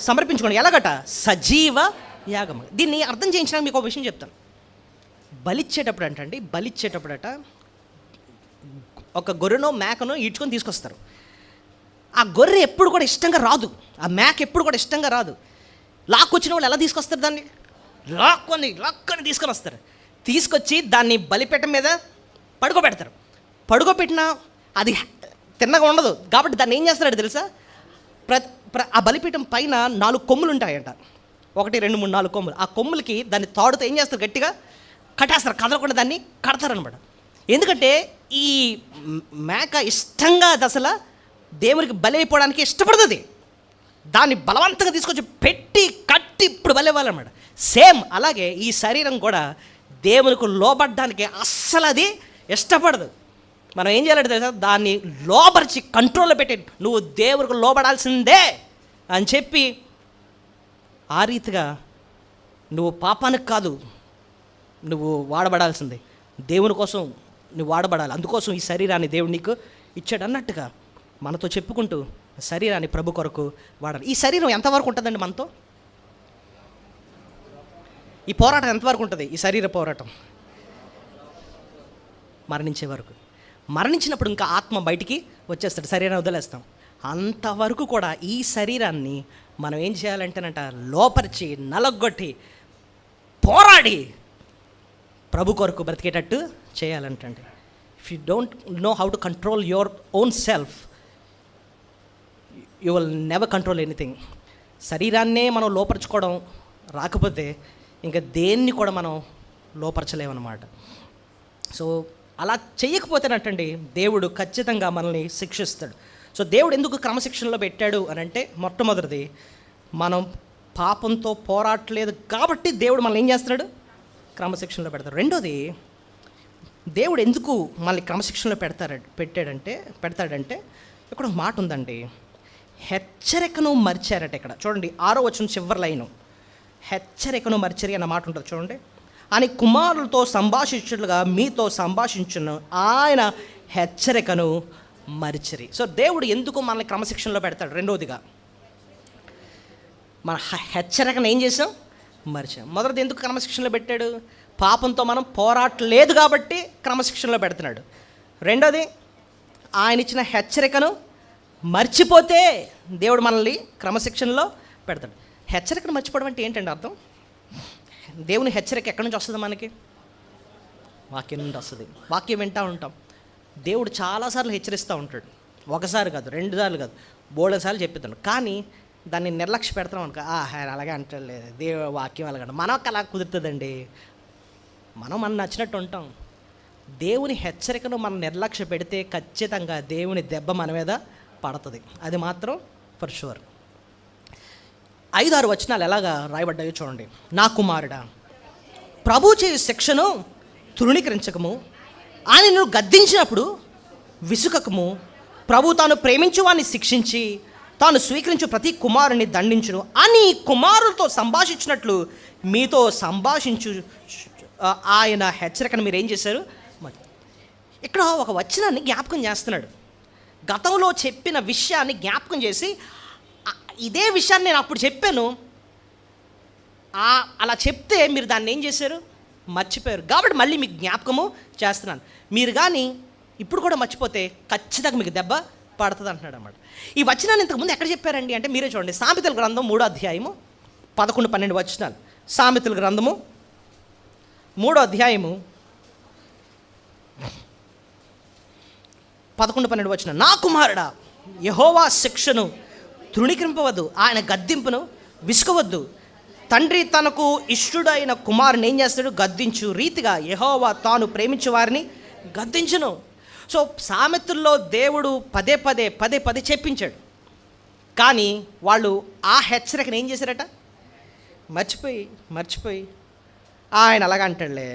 సమర్పించుకోండి. ఎలాగట? సజీవ యాగం. దీన్ని అర్థం చేయించడానికి మీకు ఒక విషయం చెప్తాను. బలిచ్చేటప్పుడట ఒక గొర్రెనో మేకనో ఈడ్చుకొని తీసుకొస్తారు. ఆ గొర్రె ఎప్పుడు కూడా ఇష్టంగా రాదు, ఆ మేక ఎప్పుడు కూడా ఇష్టంగా రాదు. లాక్కొచ్చిన వాళ్ళు ఎలా తీసుకొస్తారు? దాన్ని లాక్కొని తీసుకొని వస్తారు. తీసుకొచ్చి దాన్ని బలిపీఠం మీద పడుకోబెడతారు. పడుకోబెట్టినా అది తిన్నగా ఉండదు కాబట్టి దాన్ని ఏం చేస్తారో తెలుసా? ఆ బలిపీఠం పైన 4 కొమ్ములు ఉంటాయంట. 1 2 3 4 కొమ్ములు. ఆ కొమ్ములకి దాన్ని తాడుతో ఏం చేస్తారు? గట్టిగా కట్టేస్తారు, కదలకుండా దాన్ని కడతారనమాట. ఎందుకంటే ఈ మేక ఇష్టంగా దశల దేవునికి బలి అయిపోవడానికి ఇష్టపడుతుంది. దాన్ని బలవంతంగా తీసుకొచ్చి పెట్టి కట్టి ఇప్పుడు బలి ఇవ్వాలన్నమాట. సేమ్ అలాగే ఈ శరీరం కూడా దేవునికి లోబడడానికి అస్సలు అది ఇష్టపడదు. మనం ఏం చేయాలంటే తెలుసా? దాన్ని లోబరిచి కంట్రోల్లో పెట్టి నువ్వు దేవునికి లోబడాల్సిందే అని చెప్పి ఆ రీతిగా నువ్వు పాపానికి కాదు, నువ్వు వాడబడాల్సిందే, దేవుని కోసం నువ్వు వాడబడాలి. అందుకోసం ఈ శరీరాన్ని దేవుడు నీకు ఇచ్చాడు అన్నట్టుగా మనతో చెప్పుకుంటూ శరీరాన్ని ప్రభు కొరకు వాడాలి. ఈ శరీరం ఎంతవరకు ఉంటుందండి మనతో? ఈ పోరాటం ఎంతవరకు ఉంటుంది? ఈ శరీర పోరాటం మరణించే వరకు. మరణించినప్పుడు ఇంకా ఆత్మ బయటికి వచ్చేస్తాడు, శరీరాన్ని వదిలేస్తాం. అంతవరకు కూడా ఈ శరీరాన్ని మనం ఏం చేయాలంటేనంట లోపరిచి నలగొట్టి పోరాడి ప్రభు కొరకు బ్రతికేటట్టు చేయాలంటండి. If you don't know how to control your own self, you will never control anything. శరీరాన్నే మనం లోపరుచుకోవడం రాకపోతే ఇంకా దేన్ని కూడా మనం లోపరచలేమన్నమాట. సో అలా చేయకపోతేనట్టండి దేవుడు ఖచ్చితంగా మనల్ని శిక్షిస్తాడు. సో దేవుడు ఎందుకు క్రమశిక్షణలో పెట్టాడు అని అంటే, మొట్టమొదటిది మనం పాపంతో పోరాటలేదు కాబట్టి దేవుడు మనల్ని ఏం చేస్తున్నాడు? క్రమశిక్షణలో పెడతాడు. రెండోది, దేవుడు ఎందుకు మనల్ని క్రమశిక్షణలో పెడతాడంటే ఇక్కడ ఒక మాట ఉందండి, హెచ్చరికను మర్చారట. ఇక్కడ చూడండి 6వ వచనం చివరి లైను, హెచ్చరికను మర్చరి అన్న మాట ఉంటుంది చూడండి. అని కుమారులతో సంభాషించులుగా మీతో సంభాషించును, ఆయన హెచ్చరికను మరిచిరి. సో దేవుడు ఎందుకు మనల్ని క్రమశిక్షణలో పెడతాడు? రెండోదిగా మన హెచ్చరికను ఏం చేసాం? మరిచాం. మొదటిది ఎందుకు క్రమశిక్షణలో పెట్టాడు? పాపంతో మనం పోరాటలేదు కాబట్టి క్రమశిక్షణలో పెడుతున్నాడు. రెండోది, ఆయన ఇచ్చిన హెచ్చరికను మర్చిపోతే దేవుడు మనల్ని క్రమశిక్షణలో పెడతాడు. హెచ్చరికను మర్చిపోవడం అంటే ఏంటండి అర్థం? దేవుని హెచ్చరిక ఎక్కడి నుంచి వస్తుంది? మనకి వాక్యం నుండి వస్తుంది. వాక్యం వింటూ ఉంటాం. దేవుడు చాలాసార్లు హెచ్చరిస్తూ ఉంటాడు, ఒకసారి కాదు, 2 సార్లు కాదు, 3 సార్లు చెప్పిస్తాడు. కానీ దాన్ని నిర్లక్ష్య పెడతాం అనుకో, అలాగే అంటలేదు దేవుడు వాక్యం అలాగంట. మనకు అలా కుదురుతుందండి. మనం నచ్చినట్టు ఉంటాం. దేవుని హెచ్చరికను మనం నిర్లక్ష్య పెడితే ఖచ్చితంగా దేవుని దెబ్బ మన మీద పడుతుంది. అది మాత్రం ఫర్ షూర్. 5-6 వచనాలు ఎలాగా రాయబడ్డాయో చూడండి. నా కుమారుడా, ప్రభు చేయు శిక్షను తృణీకరించకము, ఆయనను గద్దించినప్పుడు విసుకకము. ప్రభు తాను ప్రేమించు వారిని శిక్షించి తాను స్వీకరించు ప్రతి కుమారుని దండించును అని కుమారులతో సంభాషించినట్లు మీతో సంభాషించు ఆయన హెచ్చరికను మీరు ఏం చేశారు? ఇక్కడ ఒక వచనాన్ని జ్ఞాపకం చేస్తున్నాడు. గతంలో చెప్పిన విషయాన్ని జ్ఞాపకం చేసి, ఇదే విషయాన్ని నేను అప్పుడు చెప్పాను, అలా చెప్తే మీరు దాన్ని ఏం చేశారు? మర్చిపోయారు. కాబట్టి మళ్ళీ మీకు జ్ఞాపకము చేస్తున్నాను. మీరు కానీ ఇప్పుడు కూడా మర్చిపోతే ఖచ్చితంగా మీకు దెబ్బ పడుతుంది అంటున్నాడు అన్నమాట. ఈ వచనాన్ని ఇంతకుముందు ఎక్కడ చెప్పారండి అంటే, మీరే చూడండి, సామెతల గ్రంథం 3వ అధ్యాయము 11-12 వచనాలు. సామెతల గ్రంథము 3వ అధ్యాయము 11-12 వచనం. నా కుమారుడా, యెహోవా శిక్షను తృణీకరింపవద్దు, ఆయన గద్దింపును విసుకవద్దు. తండ్రి తనకు ఇష్టుడైన కుమారుని ఏం చేస్తాడు? గద్దించు రీతిగా యెహోవా తాను ప్రేమించే వారిని గద్దించును. సో సామెతల్లో దేవుడు పదే పదే చెప్పించాడు. కానీ వాళ్ళు ఆ హెచ్చరికను ఏం చేశారట? మర్చిపోయి ఆయన అలాగ అంటాడులే,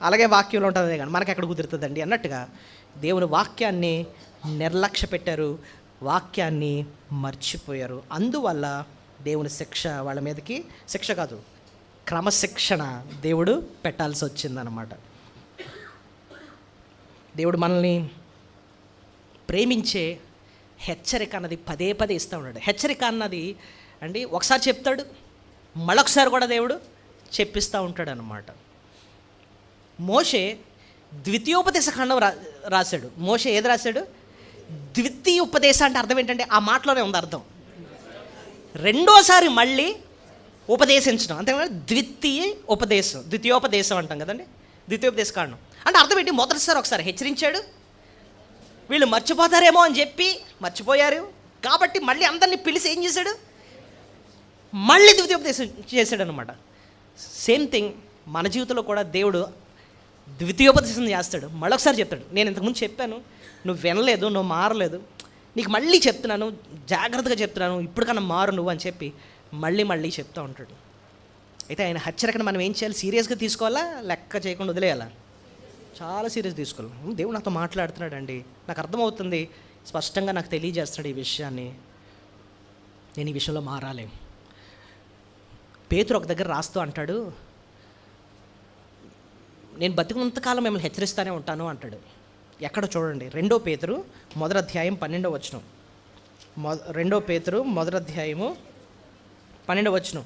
అలాగే వాక్యంలో ఉంటుంది కానీ మనకి ఎక్కడ కుదురుతుందండి అన్నట్టుగా దేవుని వాక్యాన్ని నిర్లక్ష్య పెట్టారు, వాక్యాన్ని మర్చిపోయారు. అందువల్ల దేవుని శిక్ష వాళ్ళ మీదకి, శిక్ష కాదు క్రమశిక్షణ దేవుడు పెట్టాల్సి వచ్చిందనమాట. దేవుడు మనల్ని ప్రేమించే హెచ్చరిక అన్నది పదే ఇస్తూ ఉన్నాడు. హెచ్చరిక అన్నది అండి ఒకసారి చెప్తాడు, మళ్ళొకసారి కూడా దేవుడు చెప్పిస్తూ ఉంటాడు అన్నమాట. మోషే ద్వితీయోపదేశ ఖండం రాశాడు. మోషే ఏది రాశాడు? ద్వితీయ ఉపదేశం అంటే అర్థం ఏంటంటే ఆ మాటలోనే ఉంది అర్థం, రెండోసారి మళ్ళీ ఉపదేశించడం. అంతేకాదు ద్వితీయోపదేశం అంటాం కదండి, ద్వితీయోపదేశ కాండం అంటే అర్థం ఏంటి? మొదటిసారి ఒకసారి హెచ్చరించాడు, వీళ్ళు మర్చిపోతారేమో అని చెప్పి మర్చిపోయారు కాబట్టి మళ్ళీ అందరినీ పిలిచి ఏం చేశాడు? మళ్ళీ ద్వితీయోపదేశం చేశాడు అనమాట. సేమ్ థింగ్ మన జీవితంలో కూడా దేవుడు ద్వితీయోపదేశం చేస్తాడు. మళ్ళొకసారి చెప్తాడు, నేను ఇంతకుముందు చెప్పాను, నువ్వు వినలేదు, నువ్వు మారలేదు, నీకు మళ్ళీ చెప్తున్నాను, జాగ్రత్తగా చెప్తున్నాను, ఇప్పటికన్నా మారు నువ్వు అని చెప్పి మళ్ళీ చెప్తూ ఉంటాడు. అయితే ఆయన హెచ్చరికను మనం ఏం చేయాలి? సీరియస్గా తీసుకోవాలా, లెక్క చేయకుండా వదిలేయాలా? చాలా సీరియస్ తీసుకోవాలి. దేవుడు నాతో మాట్లాడుతున్నాడు అండి, నాకు అర్థమవుతుంది, స్పష్టంగా నాకు తెలియజేస్తున్నాడు ఈ విషయాన్ని, నేను ఈ విషయంలో మారాలి. పేతురు ఒక దగ్గర రాస్తూ అంటాడు, నేను బతికున్నంతకాలం మిమ్మల్ని హెచ్చరిస్తూనే ఉంటాను అంటాడు. ఎక్కడ చూడండి, 2 పేతురు 1వ అధ్యాయం 12వ వచనం. 2 పేతురు 1వ అధ్యాయము 12వ వచనం.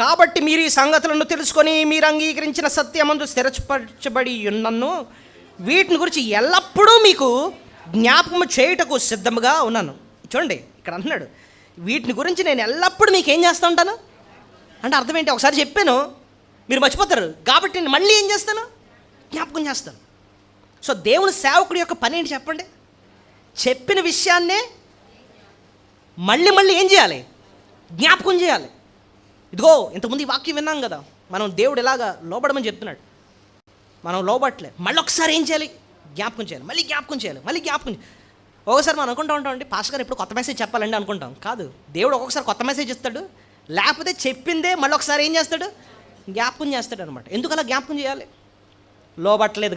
కాబట్టి మీరు ఈ సంగతులను తెలుసుకొని మీరు అంగీకరించిన సత్యమందు స్థిరపరచబడి ఉన్నను వీటిని గురించి ఎల్లప్పుడూ మీకు జ్ఞాపకము చేయుటకు సిద్ధముగా ఉన్నాను. చూడండి ఇక్కడ అంటున్నాడు, వీటిని గురించి నేను ఎల్లప్పుడూ మీకు ఏం చేస్తూ ఉంటాను అంటే అర్థం ఏంటి? ఒకసారి చెప్పాను, మీరు మర్చిపోతారు కాబట్టి నేను మళ్ళీ ఏం చేస్తాను? జ్ఞాపకం చేస్తాను. సో దేవుని సేవకుడి యొక్క పని ఏంటి చెప్పండి? చెప్పిన విషయాన్నే మళ్ళీ ఏం చేయాలి? జ్ఞాపకం చేయాలి. ఇదిగో ఇంతకుముందు ఈ వాక్యం విన్నాం కదా, మనం దేవుడు ఎలాగా లోబడమని చెప్తున్నాడు, మనం లోబట్లే, మళ్ళీ ఒకసారి ఏం చేయాలి? జ్ఞాపకం చేయాలి, మళ్ళీ జ్ఞాపకం చేయాలి, మళ్ళీ జ్ఞాపకం. ఒకసారి మనం అనుకుంటూ ఉంటామండి, పాస్టర్ గారు ఎప్పుడు కొత్త మెసేజ్ చెప్పాలండి అనుకుంటాం. కాదు, దేవుడు ఒక్కొక్కసారి కొత్త మెసేజ్ ఇస్తాడు, లేకపోతే చెప్పిందే మళ్ళీ ఒకసారి ఏం చేస్తాడు? జ్ఞాపకం చేస్తాడు అనమాట. ఎందుకు అలా జ్ఞాపకం చేయాలి? లోబట్టలేదు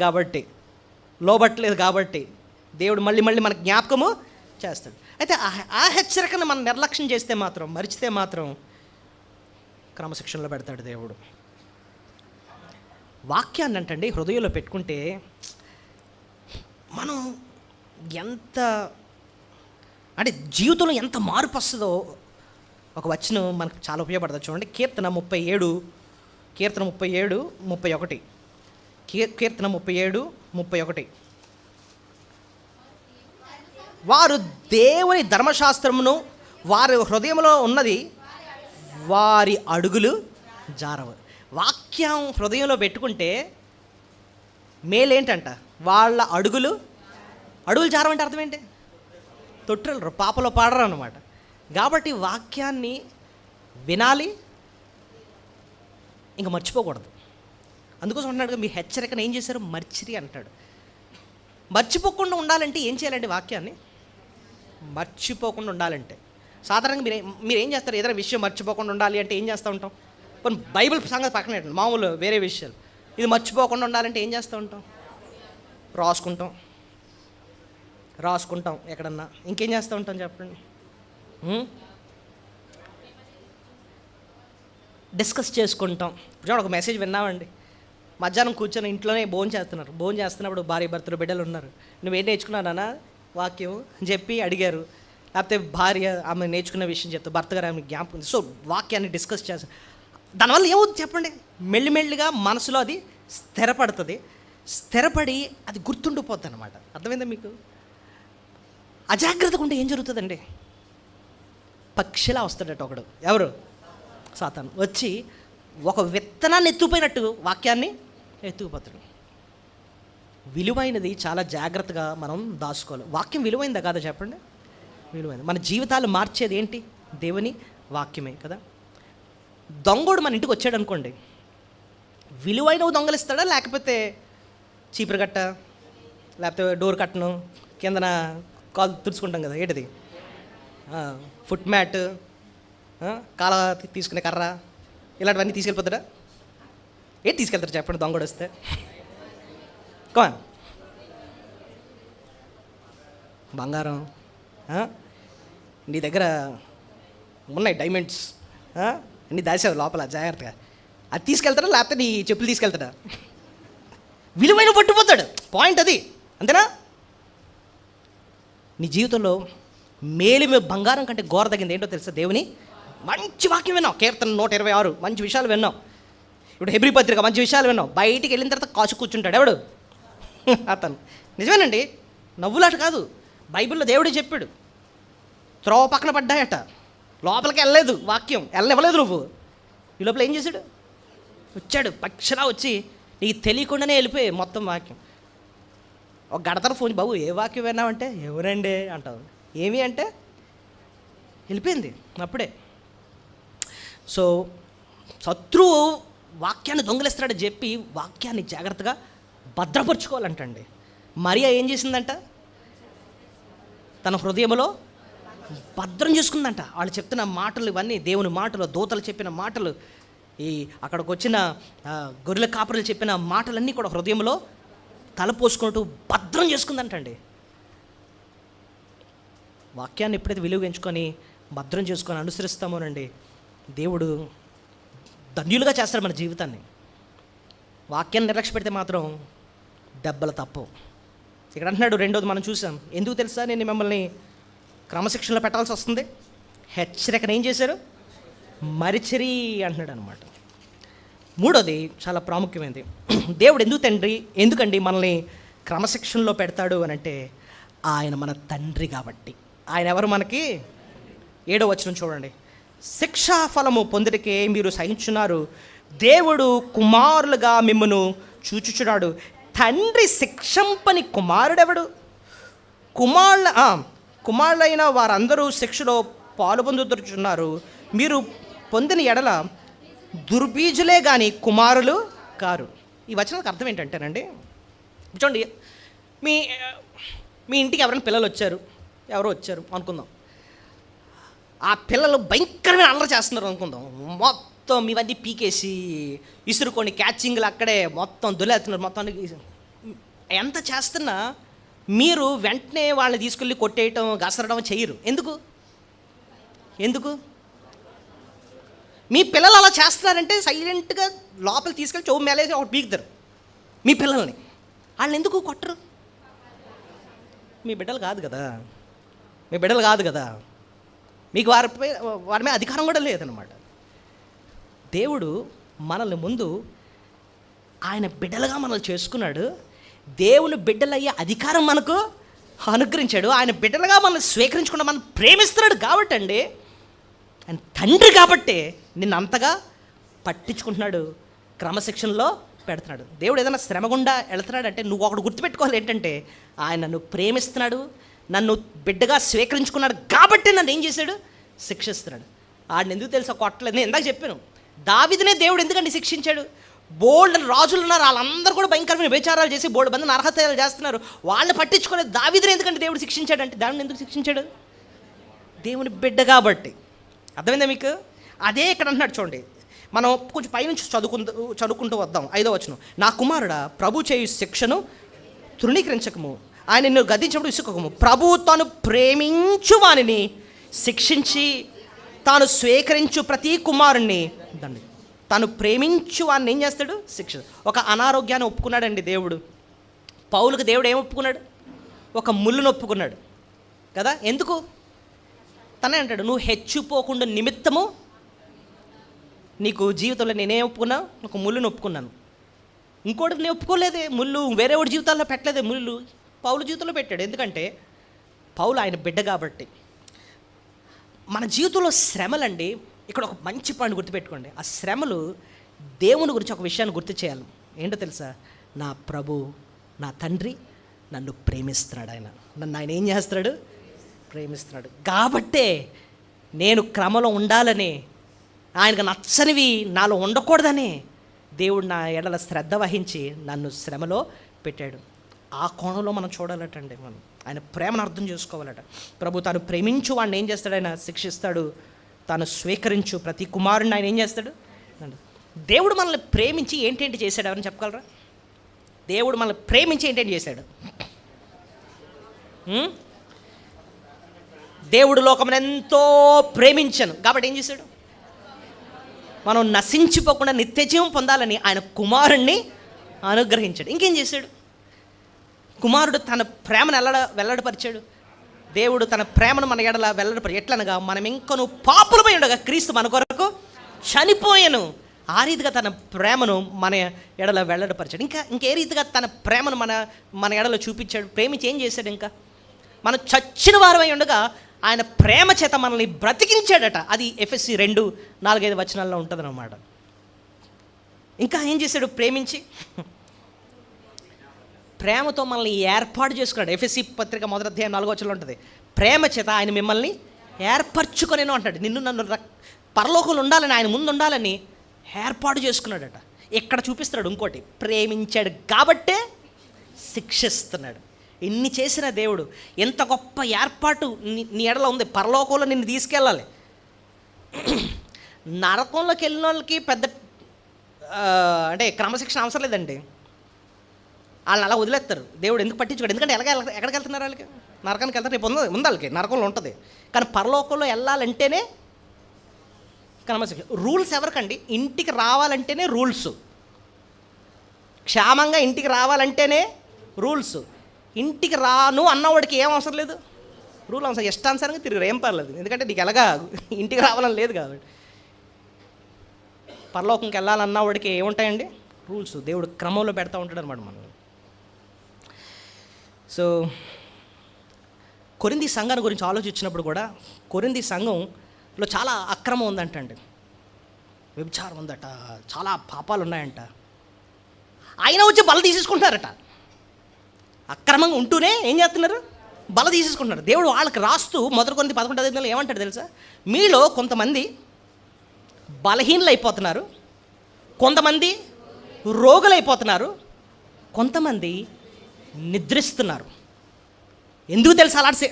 కాబట్టి దేవుడు మళ్ళీ మనకు జ్ఞాపకము చేస్తాడు. అయితే ఆ హెచ్చరికను మనం నిర్లక్ష్యం చేస్తే మాత్రం, మరిచితే మాత్రం క్రమశిక్షణలో పెడతాడు దేవుడు. వాక్యాన్ని అంటండి హృదయంలో పెట్టుకుంటే మనం ఎంత అంటే జీవితంలో ఎంత మార్పు వస్తుందో ఒక వచనం మనకు చాలా ఉపయోగపడుతుంది. చూడండి, కీర్తన 37 31. వారు దేవుని ధర్మశాస్త్రమును వారి హృదయంలో ఉన్నది, వారి అడుగులు జారవు. వాక్యం హృదయంలో పెట్టుకుంటే మేలేంటంట? వాళ్ళ అడుగులు జారవంటే అర్థం ఏంటి? తొట్టిల్లరు, పాపలో పాడరు అన్నమాట. కాబట్టి వాక్యాన్ని వినాలి, ఇంకా మర్చిపోకూడదు. అందుకోసం అంటున్నాడు, మీ హెచ్చరికను ఏం చేశారు? మర్చిరి అంటాడు. మర్చిపోకుండా ఉండాలంటే ఏం చేయాలండి? వాక్యాన్ని మర్చిపోకుండా ఉండాలంటే సాధారణంగా మీరు ఏం చేస్తారు? ఏదైనా విషయం మర్చిపోకుండా ఉండాలి అంటే ఏం చేస్తూ ఉంటాం? కొన్ని బైబిల్ సంగతి పక్కన పెట్టండి, మామూలు వేరే విషయాలు. ఇది మర్చిపోకుండా ఉండాలంటే ఏం చేస్తూ ఉంటాం? రాసుకుంటాం ఎక్కడన్నా. ఇంకేం చేస్తూ ఉంటాం చెప్పండి? డిస్కస్ చేసుకుంటాం. చూడండి, ఒక మెసేజ్ విన్నామండి, మధ్యాహ్నం కూర్చొని ఇంట్లోనే భోజనం చేస్తున్నప్పుడు భార్య భర్తలు బిడ్డలు ఉన్నారు. నువ్వేం నేర్చుకున్నానా వాక్యం అని చెప్పి అడిగారు. లేకపోతే భార్య ఆమె నేర్చుకున్న విషయం చెప్తే భర్త గారు ఆమె జ్ఞాపకం. సో వాక్యాన్ని డిస్కస్ చేస్తాం. దానివల్ల ఏమవుతుంది చెప్పండి? మెల్లిమెల్లిగా మనసులో అది స్థిరపడి అది గుర్తుండిపోద్ది అనమాట. అర్థమైందా మీకు? అజాగ్రత్తగా ఉంటే ఏం జరుగుతుందండి? పక్షిలా వస్తాడట ఒకడు, ఎవరు? సాతాను వచ్చి ఒక విత్తనాన్ని ఎత్తుకుపోయినట్టు వాక్యాన్ని ఎత్తుకుపోతాడు. విలువైనది చాలా జాగ్రత్తగా మనం దాచుకోవాలి. వాక్యం విలువైందా కాదా చెప్పండి? విలువైంది. మన జీవితాలు మార్చేది ఏంటి? దేవుని వాక్యమే కదా. దొంగోడు మన ఇంటికి వచ్చాడు అనుకోండి, విలువైనవి దొంగలిస్తాడా, లేకపోతే చీపురు కట్ట, లేకపోతే డోర్ కట్టను, కిందన కాలు తుడుచుకుంటాం కదా, ఏంటిది ఫుట్ మ్యాట్, కాల తీసుకునే కర్ర, ఇలాంటివన్నీ తీసుకెళ్ళిపోతాడా? ఏంటి తీసుకెళ్తారు చెప్పండి దొంగోడు వస్తే? కాన్ బంగారం, నీ దగ్గర ఉన్నాయి డైమండ్స్, అన్నీ దాచావు లోపల జాగ్రత్తగా, అది తీసుకెళ్తాడా లేకపోతే నీ చెప్పులు తీసుకెళ్తాడా? విలువైన పట్టుపోతాడు. పాయింట్ అది, అంతేనా? నీ జీవితంలో మేలిమి బంగారం కంటే గోర తగ్గింది. ఏంటో తెలుసా? దేవుని మంచి వాక్యం విన్నాం, కీర్తన 126 మంచి విషయాలు విన్నాం. ఇప్పుడు హెబ్రీ పత్రిక మంచి విషయాలు విన్నాం. బయటికి వెళ్ళిన తర్వాత కాసు కూర్చుంటాడు ఎవడు? అతను. నిజమేనండి, నవ్వులాట కాదు. బైబిల్లో దేవుడే చెప్పాడు. త్రోవ పక్కన పడ్డాయట, లోపలికి వెళ్ళలేదు వాక్యం, వెళ్ళనివ్వలేదు నువ్వు. ఈ లోపల ఏం చేశాడు? వచ్చాడు పక్షలా వచ్చి నీకు తెలియకుండానే వెళ్ళిపోయి మొత్తం వాక్యం. ఒక గడతర ఫోన్, బాబు ఏ వాక్యం విన్నావంటే ఎవరండి అంటావు. ఏమి అంటే వెళ్ళిపోయింది అప్పుడే. సో శత్రువు వాక్యాన్ని దొంగిలిస్తాడని చెప్పి వాక్యాన్ని జాగ్రత్తగా భద్రపరుచుకోవాలంటండి. మరియా ఏం చేసిందంట? తన హృదయంలో భద్రం చేసుకుందంట. వాళ్ళు చెప్తున్న మాటలు ఇవన్నీ దేవుని మాటలు, దూతలు చెప్పిన మాటలు, ఈ అక్కడికి వచ్చిన గొర్రెల కాపరులు చెప్పిన మాటలన్నీ కూడా హృదయంలో తలపోసుకుంటూ భద్రం చేసుకుందంటండి. వాక్యాన్ని ఎప్పుడైతే విలువగించుకొని భద్రం చేసుకొని అనుసరిస్తామోనండి, దేవుడు ధన్యులుగా చేస్తాడు మన జీవితాన్ని. వాక్యాన్ని నిర్లక్ష్య పెడితే మాత్రం దెబ్బలు తప్పవు. ఇక్కడ అంటున్నాడు, రెండోది మనం చూసాం. ఎందుకు తెలుసా నేను మిమ్మల్ని క్రమశిక్షణలో పెట్టాల్సి వస్తుంది? హెచ్చరికను ఏం చేశారు? మరిచిరి అంటున్నాడు అనమాట. మూడోది చాలా ప్రాముఖ్యమైనది. దేవుడు ఎందుకండి మనల్ని క్రమశిక్షణలో పెడతాడు అని అంటే, ఆయన మన తండ్రి కాబట్టి. ఆయన ఎవరు మనకి? 7వ వచనం చూడండి. శిక్షా ఫలము పొందుటకే మీరు సహించున్నారు, దేవుడు కుమారులుగా మిమ్మను చూచుచున్నాడు. తండ్రి శిక్షంపని కుమారుడెవడు? కుమారులైన వారందరూ శిక్షలో పాలుపొందుతున్నారు. మీరు పొందిన ఎడల దుర్బీజులే కానీ కుమారులు కారు. ఈ వచనానికి అర్థం ఏంటంటేనండి, చూడండి, మీ ఇంటికి ఎవరైనా పిల్లలు ఎవరో వచ్చారు అనుకుందాం. ఆ పిల్లలు భయంకరమైన అల్లరి చేస్తున్నారు అనుకుందాం. మొత్తం ఇవన్నీ పీకేసి విసురుకొని క్యాచింగ్లు అక్కడే మొత్తం దొలేస్తున్నారు. మొత్తానికి ఎంత చేస్తున్నా మీరు వెంటనే వాళ్ళని తీసుకెళ్ళి కొట్టేయటం, గసరడం చేయరు. ఎందుకు? మీ పిల్లలు అలా చేస్తున్నారంటే సైలెంట్గా లోపల తీసుకెళ్ళి చెవు మేలేసి ఒకటి పీకుతారు మీ పిల్లల్ని. వాళ్ళని ఎందుకు కొట్టరు? మీ బిడ్డలు కాదు కదా. మీకు వారి మీద అధికారం కూడా లేదనమాట. దేవుడు మనల్ని ముందు ఆయన బిడ్డలుగా మనల్ని చేసుకున్నాడు. దేవుని బిడ్డలయ్యే అధికారం మనకు అనుగ్రహించాడు. ఆయన బిడ్డలుగా మనల్ని స్వీకరించుకున్న మనం ప్రేమిస్తున్నాడు కాబట్టి అండి, ఆయన తండ్రి కాబట్టి నిన్ను అంతగా పట్టించుకుంటున్నాడు, క్రమశిక్షణలో పెడుతున్నాడు. దేవుడు ఏదైనా శ్రమ గుండా వెళ్తున్నాడు అంటే నువ్వు ఒకటి గుర్తుపెట్టుకోవాలి ఏంటంటే, ఆయన నన్ను ప్రేమిస్తున్నాడు, నన్ను బిడ్డగా స్వీకరించుకున్నాడు కాబట్టి నన్ను ఏం చేశాడు? శిక్షిస్తున్నాడు. ఆడిని ఎందుకు తెలుసా కొట్టలేదు? నేను ఇందాక చెప్పాను, దావీదునే దేవుడు ఎందుకంటే శిక్షించాడు? బోల్డ్ రాజులు ఉన్నారు, వాళ్ళందరూ కూడా భయంకరమైన విచారాలు చేసి బోల్డ్ మంది నరహత్యాలు చేస్తున్నారు, వాళ్ళని పట్టించుకోలేదు. దావీదునే ఎందుకంటే దేవుడు శిక్షించాడంటే, దాన్ని ఎందుకు శిక్షించాడు? దేవుని బిడ్డ కాబట్టి. అర్థమైందా మీకు? అదే ఇక్కడ అంటున్నాడు చూడండి. మనం కొంచెం పైనుంచి చదువుకుంటూ వద్దాం. 5వ వచనం. నా కుమారుడా, ప్రభు చేయు శిక్షను తృణీకరించకము, ఆయన నిన్ను గద్దించినప్పుడు విసుకము. ప్రభు తాను ప్రేమించు వానిని శిక్షించి తాను స్వీకరించు ప్రతి కుమారుణ్ణి తాను ప్రేమించు వాడిని ఏం చేస్తాడు? శిక్ష. ఒక అనారోగ్యాన్ని ఒప్పుకున్నాడండి దేవుడు. పౌలుకు దేవుడు ఏం ఒప్పుకున్నాడు? ఒక ముళ్ళును ఒప్పుకున్నాడు కదా. ఎందుకు? తనే అంటాడు, నువ్వు హెచ్చిపోకుండా నిమిత్తము నీకు జీవితంలో నేనేం ఒప్పుకున్నా? ఒక ముళ్ళును ఒప్పుకున్నాను. ఇంకోటి నేను ఒప్పుకోలేదే ముళ్ళు, వేరే వాడి జీవితాల్లో పెట్టలేదే ముళ్ళు, పౌలు జీవితంలో పెట్టాడు. ఎందుకంటే పౌలు ఆయన బిడ్డ కాబట్టి. మన జీవితంలో శ్రమలండి, ఇక్కడ ఒక మంచి పాయింట్ గుర్తుపెట్టుకోండి. ఆ శ్రమలు దేవుని గురించి ఒక విషయాన్ని గుర్తు చేయాలి. ఏంటో తెలుసా? నా ప్రభు, నా తండ్రి నన్ను ప్రేమిస్తున్నాడు. ఆయన ఏం చేస్తున్నాడు? ప్రేమిస్తున్నాడు. కాబట్టే నేను క్రమంలో ఉండాలని, ఆయనకు నచ్చనివి నాలో ఉండకూడదని దేవుడు నా ఎడల శ్రద్ధ వహించి నన్ను శ్రమలో పెట్టాడు. ఆ కోణంలో మనం చూడాలటండి. మనం ఆయన ప్రేమను అర్థం చేసుకోవాలట. ప్రభు తాను ప్రేమించు వాడిని ఏం చేస్తాడు? ఆయన శిక్షిస్తాడు. తాను స్వీకరించు ప్రతి కుమారుడిని ఆయన ఏం చేస్తాడు? దేవుడు మనల్ని ప్రేమించి ఏంటేంటి చేశాడు? ఎవరైనా చెప్పగలరా? దేవుడు మనల్ని ప్రేమించి ఏంటేంటి చేశాడు? దేవుడు లోకమును ఎంతో ప్రేమించను కాబట్టి ఏం చేశాడు? మనం నశించిపోకుండా నిత్యజీవం పొందాలని ఆయన కుమారుణ్ణి అనుగ్రహించాడు. ఇంకేం చేశాడు? కుమారుడు తన ప్రేమను వెల్లడిపరిచాడు. దేవుడు తన ప్రేమను మన ఎడల వెల్లడిపడి ఎట్లనగా మనం ఇంకను పాపులమై ఉండగా క్రీస్తు మన కొరకు చనిపోయాను. ఆ రీతిగా తన ప్రేమను మన ఎడల వెల్లడిపరిచాడు. ఇంకే రీతిగా తన ప్రేమను మన ఎడలో చూపించాడు, ప్రేమించి ఏం చేశాడు? ఇంకా మనం చచ్చిన వారమై ఉండగా ఆయన ప్రేమ చేత మనల్ని బ్రతికించాడట. అది ఎఫెసీ 2:4-5 వచనాల్లో ఉంటుంది అన్నమాట. ఇంకా ఏం చేశాడు? ప్రేమించి ప్రేమతో మనల్ని ఏర్పాటు చేసుకున్నాడు. ఎఫెసీ పత్రిక 1:4 ఉంటుంది. ప్రేమ చేత ఆయన మిమ్మల్ని ఏర్పరచుకొనేను అంటాడు. నన్ను పరలోకంలో ఉండాలని, ఆయన ముందు ఉండాలని ఏర్పాటు చేసుకున్నాడట. ఇక్కడ చూపిస్తున్నాడు ఇంకోటి, ప్రేమించాడు కాబట్టే శిక్షిస్తున్నాడు. ఇన్ని చేసిన దేవుడు ఎంత గొప్ప ఏర్పాటు నీ ఎడలో ఉంది. పరలోకంలో నిన్ను తీసుకెళ్ళాలి. నరకంలోకి వెళ్ళిన వాళ్ళకి పెద్ద అంటే క్రమశిక్షణ అవసరం లేదండి. వాళ్ళని అలా వదిలేస్తారు. దేవుడు ఎందుకు పట్టించుకోడు? ఎందుకంటే ఎక్కడికి వెళ్తున్నారు? వాళ్ళకి నరకానికి వెళ్తారు. రేపు ఉంది వాళ్ళకి నరకంలో ఉంటుంది. కానీ పరలోకంలో వెళ్ళాలంటేనే క్రమశిక్షణ. రూల్స్ ఎవరికండి? ఇంటికి రావాలంటేనే రూల్స్. క్షేమంగా ఇంటికి రావాలంటేనే రూల్స్. ఇంటికి రాను అన్నవాడికి ఏం అవసరం లేదు, రూల్ అవసరం. ఇష్టానుసారంగా తిరిగి ఏం పర్లేదు, ఎందుకంటే నీకు ఎలాగా ఇంటికి రావాలని లేదు కాబట్టి. పరలోకంకి వెళ్ళాలన్న వాడికి ఏముంటాయండి? రూల్స్. దేవుడు క్రమంలో పెడతా ఉంటాడు అనమాట మనం. సో కొరింథీ సంఘాన్ని గురించి ఆలోచించినప్పుడు కూడా కొరింథీ సంఘంలో చాలా అక్రమం ఉందంటండి, వ్యభిచారం ఉందట, చాలా పాపాలు ఉన్నాయంట. అయినా వచ్చి బల తీసేసుకుంటున్నారట. అక్రమంగా ఉంటూనే ఏం చేస్తున్నారు? బల తీసేసుకుంటున్నారు. దేవుడు వాళ్ళకి రాస్తూ 1 కొరింథీ 11:5 ఏమంటాడు తెలుసా? మీలో కొంతమంది బలహీనలు అయిపోతున్నారు, కొంతమంది రోగులైపోతున్నారు, కొంతమంది నిద్రిస్తున్నారు. ఎందుకు తెలుసా అలాంటి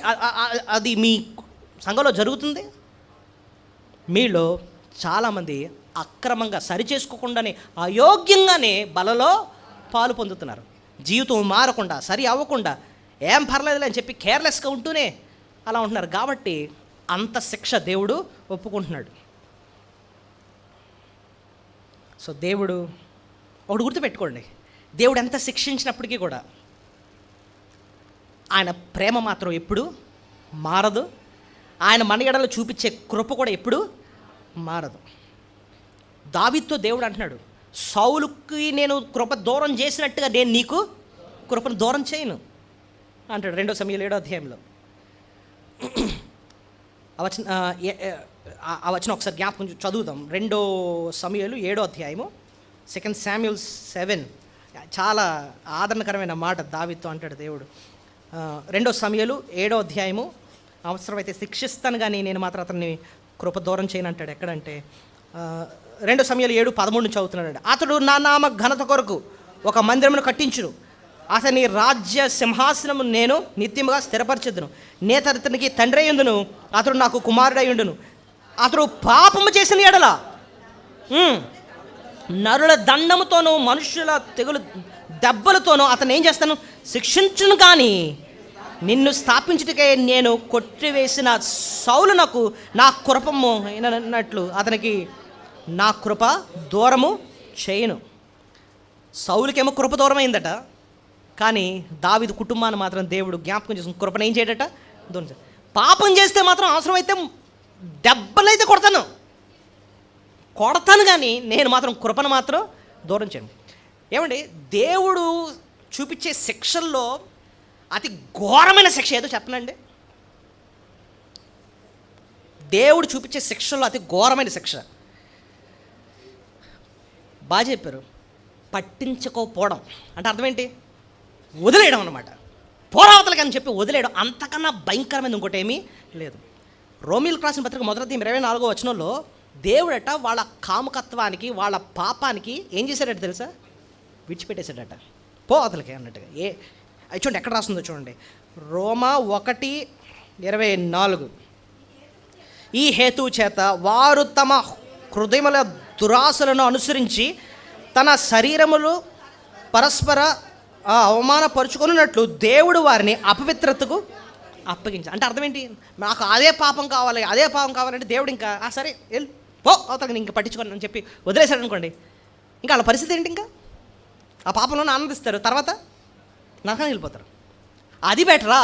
అది మీ సంఘంలో జరుగుతుంది? మీలో చాలామంది అక్రమంగా సరిచేసుకోకుండానే అయోగ్యంగానే బలలో పాలు పొందుతున్నారు. జీవితం మారకుండా, సరి అవ్వకుండా, ఏం పర్లేదులే అని చెప్పి కేర్లెస్గా ఉంటూనే అలా ఉంటున్నారు. కాబట్టి అంత శిక్ష దేవుడు ఒప్పుకుంటున్నాడు. సో దేవుడు ఒకటి గుర్తుపెట్టుకోండి, దేవుడు ఎంత శిక్షించినప్పటికీ కూడా ఆయన ప్రేమ మాత్రం ఎప్పుడు మారదు. ఆయన మన ఎడలో చూపించే కృప కూడా ఎప్పుడు మారదు. దావీదుతో దేవుడు అంటున్నాడు, సౌలుకి నేను కృప దూరం చేసినట్టుగా నేను నీకు కృపను దూరం చేయను అంటాడు 2 సమూయేలు 7 ఆ వచనం ఒకసారి జ్ఞాపకం చదువుదాం. 2 సమూయేలు 7 2 Samuel 7 చాలా ఆదరణకరమైన మాట దావీదుతో అంటాడు దేవుడు. 2 సమూయేలు 7 అవసరమైతే శిక్షిస్తాను కానీ నేను మాత్రం అతన్ని కృప దూరం చేయను అంటాడు. ఎక్కడంటే 2 సమూయేలు 7:13 చదువుతున్నాడు. అతడు నా నామ ఘనత కొరకు ఒక మందిరమును కట్టించును, అతని రాజ్య సింహాసనము నేను నిత్యముగా స్థిరపరచెదను. నేతనికి తండ్రి అయ్యుండును, అతడు నాకు కుమారుడై ఉండును. అతడు పాపము చేసిన ఎడల నరుల దండముతోనూ మనుషుల తెగులు దెబ్బలతోనూ అతను ఏం చేస్తాను? శిక్షించును. కానీ నిన్ను స్థాపించుటకే నేను కొట్టివేసిన సౌలునకు నా కృపము అయినట్లు అతనికి నా కృప దూరము చేయను. సౌలుకేమో కృప దూరం అయిందట, కానీ దావీదు కుటుంబాన్ని మాత్రం దేవుడు జ్ఞాపకం చేసుకుని కృపను ఏం చేయడట? దూరం. పాపం చేస్తే మాత్రం అవసరమైతే దెబ్బలైతే కొడతాను కానీ నేను మాత్రం కృపను మాత్రం దూరం చేయను. ఏమండి, దేవుడు చూపించే శిక్షల్లో అతి ఘోరమైన శిక్ష ఏదో చెప్పనండి. దేవుడు చూపించే శిక్షల్లో అతి ఘోరమైన శిక్ష బాగా చెప్పారు, పట్టించుకోకపోవడం. అంటే అర్థం ఏంటి? వదిలేయడం అన్నమాట. పోరావతలకి అని చెప్పి వదిలేయడం. అంతకన్నా భయంకరమైన ఇంకోటి ఏమీ లేదు. రోమీయులకు రాసిన పత్రిక 1:24 దేవుడట వాళ్ళ కాముకత్వానికి, వాళ్ళ పాపానికి ఏం చేశాడట తెలుసా? విడిచిపెట్టేశాడట. పోవతలకి అన్నట్టుగా. చూడండి ఎక్కడ రాస్తుందో చూడండి. రోమా 1:24 ఈ హేతువు చేత వారు తమ హృదయముల దురాశలను అనుసరించి తన శరీరములు పరస్పర అవమానపరుచుకున్నట్లు దేవుడు వారిని అపవిత్రతకు అప్పగించాలి. అంటే అర్థం ఏంటి? నాకు అదే పాపం కావాలంటే దేవుడు ఇంకా సరే వెళ్ళు పో అవతలకి ఇంక పట్టించుకోండి అని చెప్పి వదిలేశాడు అనుకోండి. ఇంకా వాళ్ళ పరిస్థితి ఏంటి? ఇంకా ఆ పాపంలోనే ఆనందిస్తారు, తర్వాత నరకానికి వెళ్ళిపోతారు. అది బెటరా?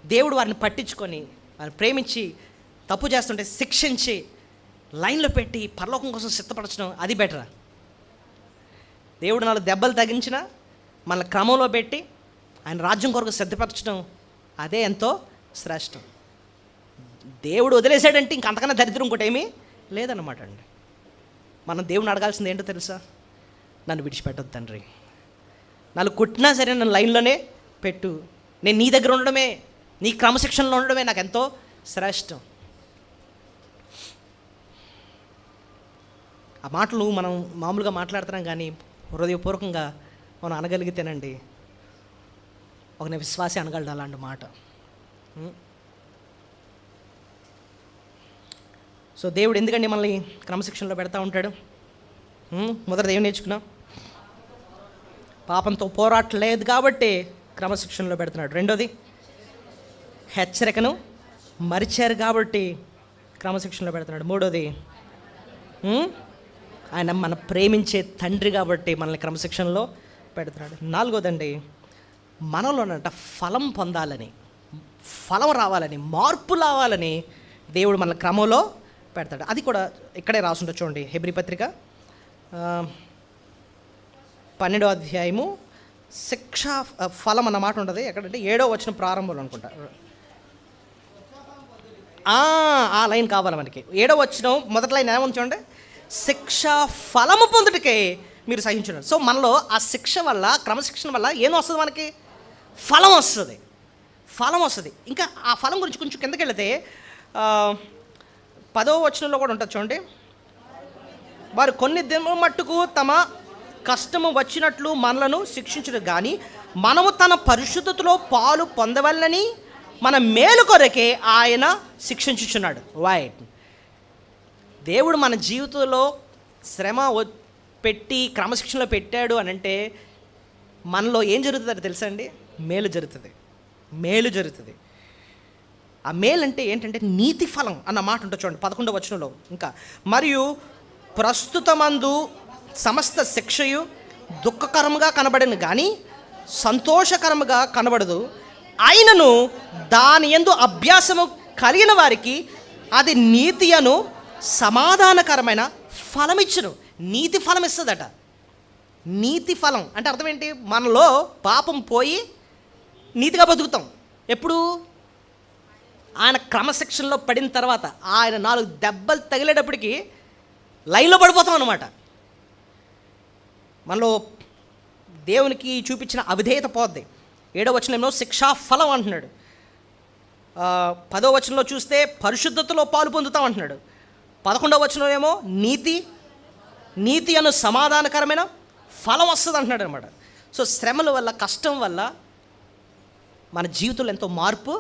దేవుడు వారిని పట్టించుకొని వారిని ప్రేమించి తప్పు చేస్తుంటే శిక్షించి లైన్లో పెట్టి పరలోకం కోసం సిద్ధపరచడం అది బెటరా? దేవుడు 4 దెబ్బలు తగిలించినా మన క్రమంలో పెట్టి ఆయన రాజ్యం కొరకు సిద్ధపరచడం అదే ఎంతో శ్రేష్టం. దేవుడు వదిలేశాడంటే ఇంక అంతకన్నా దరిద్రం ఇంకోటి ఏమీ లేదన్నమాట అండి. మనం దేవుని అడగాల్సింది ఏంటో తెలుసా? నన్ను విడిచిపెట్టొద్దు తండ్రి, నన్ను కొట్టినా సరే నన్ను లైన్లోనే పెట్టు, నేను నీ దగ్గర ఉండడమే, నీ క్రమశిక్షణలో ఉండడమే నాకు ఎంతో శ్రేష్టం. ఆ మాటలు మనం మామూలుగా మాట్లాడుతున్నాం, కానీ హృదయపూర్వకంగా మనం అనగలిగితేనండి ఒక విశ్వాసి అనగలడు అలాంటి మాట. సో దేవుడు ఎందుకండి మనల్ని క్రమశిక్షణలో పెడతా ఉంటాడు? మొదటిది ఏం నేర్చుకున్నాం? పాపంతో పోరాటలేదు కాబట్టి క్రమశిక్షణలో పెడుతున్నాడు. రెండోది, హెచ్చరికను మరిచారు కాబట్టి క్రమశిక్షణలో పెడుతున్నాడు. మూడోది, ఆయన మన ప్రేమించే తండ్రి కాబట్టి మనల్ని క్రమశిక్షణలో పెడుతున్నాడు. నాలుగోదండి, మనలోనంట ఫలం పొందాలని, ఫలం రావాలని, మార్పు రావాలని దేవుడు మన క్రమంలో పెడతాడు. అది కూడా ఇక్కడే రాసుంటో చూడండి. హెబ్రీ పత్రిక 12వ అధ్యాయము శిక్షా ఫలం అన్న మాట ఉంటుంది. ఎక్కడంటే 7వ వచనం ప్రారంభంలో అనుకుంటా. ఆ లైన్ కావాలి మనకి. 7వ వచనం మొదటి లైన్ ఏమని చూడండి, శిక్షా ఫలము పొందుటకే మీరు సహించున్నారు. సో మనలో ఆ శిక్ష వల్ల, క్రమశిక్షణ వల్ల ఏం వస్తుంది? మనకి ఫలం వస్తుంది, ఫలం వస్తుంది. ఇంకా ఆ ఫలం గురించి కొంచెం కిందకి వెళితే 10వ వచనంలో కూడా ఉంటుంది చూడండి. వారు కొన్ని దినం మట్టుకు తమ కష్టము వచ్చినట్లు మనలను శిక్షించరు, కానీ మనము తన పరిశుద్ధతలో పాలు పొందవలనని మన మేలు కొరకే ఆయన శిక్షించుచున్నాడు. వైట్ దేవుడు మన జీవితంలో శ్రమ పెట్టి క్రమశిక్షణలో పెట్టాడు అని అంటే మనలో ఏం జరుగుతుందో తెలుసా అండి? మేలు జరుగుతుంది, మేలు జరుగుతుంది. ఆ మేలు అంటే ఏంటంటే నీతి ఫలం అన్న మాట ఉంటుంది చూడండి 11వ వచనంలో. ఇంకా మరియు ప్రస్తుతమందు సమస్త శిక్షయు దుఃఖకరముగా కనబడను కానీ సంతోషకరముగా కనబడదు, అయినను దాని యందు అభ్యాసము కలిగిన వారికి అది నీతి అను సమాధానకరమైన ఫలం ఇచ్చును. నీతి ఫలం ఇస్తుందట. నీతి ఫలం అంటే అర్థం ఏంటి? మనలో పాపం పోయి నీతిగా బతుకుతాం. ఎప్పుడు? ఆయన క్రమశిక్షణలో పడిన తర్వాత, ఆయన 4 దెబ్బలు తగిలేటప్పటికి లైన్లో పడిపోతాం అన్నమాట. మనలో దేవునికి చూపించిన అవిధేయత పోద్ది. 7వ వచనంలో శిక్షా ఫలం అంటున్నాడు. 10వ వచనంలో చూస్తే పరిశుద్ధతలో పాలు పొందుతాం అంటున్నాడు. 11వ వచనంలో ఏమో నీతి అను సమాధానకరమైన ఫలం వస్తుంది అంటున్నాడు అనమాట. సో శ్రమల వల్ల, కష్టం వల్ల మన జీవితంలో ఎంతో మార్పు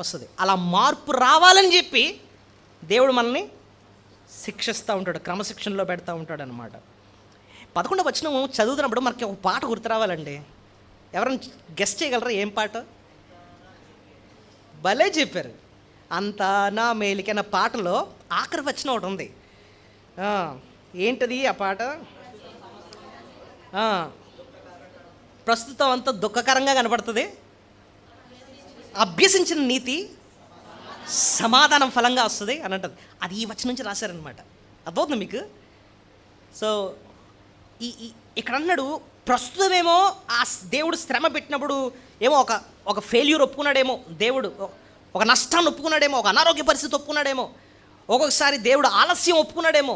వస్తుంది. అలా మార్పు రావాలని చెప్పి దేవుడు మనల్ని శిక్షిస్తూ ఉంటాడు, క్రమశిక్షణలో పెడతా ఉంటాడు అనమాట. 11వ వచనం చదువుతున్నప్పుడు మనకి ఒక పాట గుర్తు రావాలండి. ఎవరైనా గెస్ట్ చేయగలరా ఏం పాట? భలే చెప్పారు. అంతా నా మేలికైన పాటలో ఆఖరి వచనం ఒకటి ఉంది. ఏంటది ఆ పాట? ప్రస్తుతం అంతా దుఃఖకరంగా కనపడుతుంది, అభ్యసించిన నీతి సమాధానం ఫలంగా వస్తుంది అని అంటుంది. అది ఈ వచనం నుంచి రాశారనమాట. అర్థమవుతుంది మీకు? సో ఇక్కడ అన్నాడు, ప్రస్తుతమేమో ఆ దేవుడు శ్రమ పెట్టినప్పుడు ఏమో ఒక ఫెయిల్యూర్ ఒప్పుకున్నాడేమో, దేవుడు ఒక నష్టాన్ని ఒప్పుకున్నాడేమో, ఒక అనారోగ్య పరిస్థితి ఒప్పుకున్నాడేమో, ఒక్కొక్కసారి దేవుడు ఆలస్యం ఒప్పుకున్నాడేమో.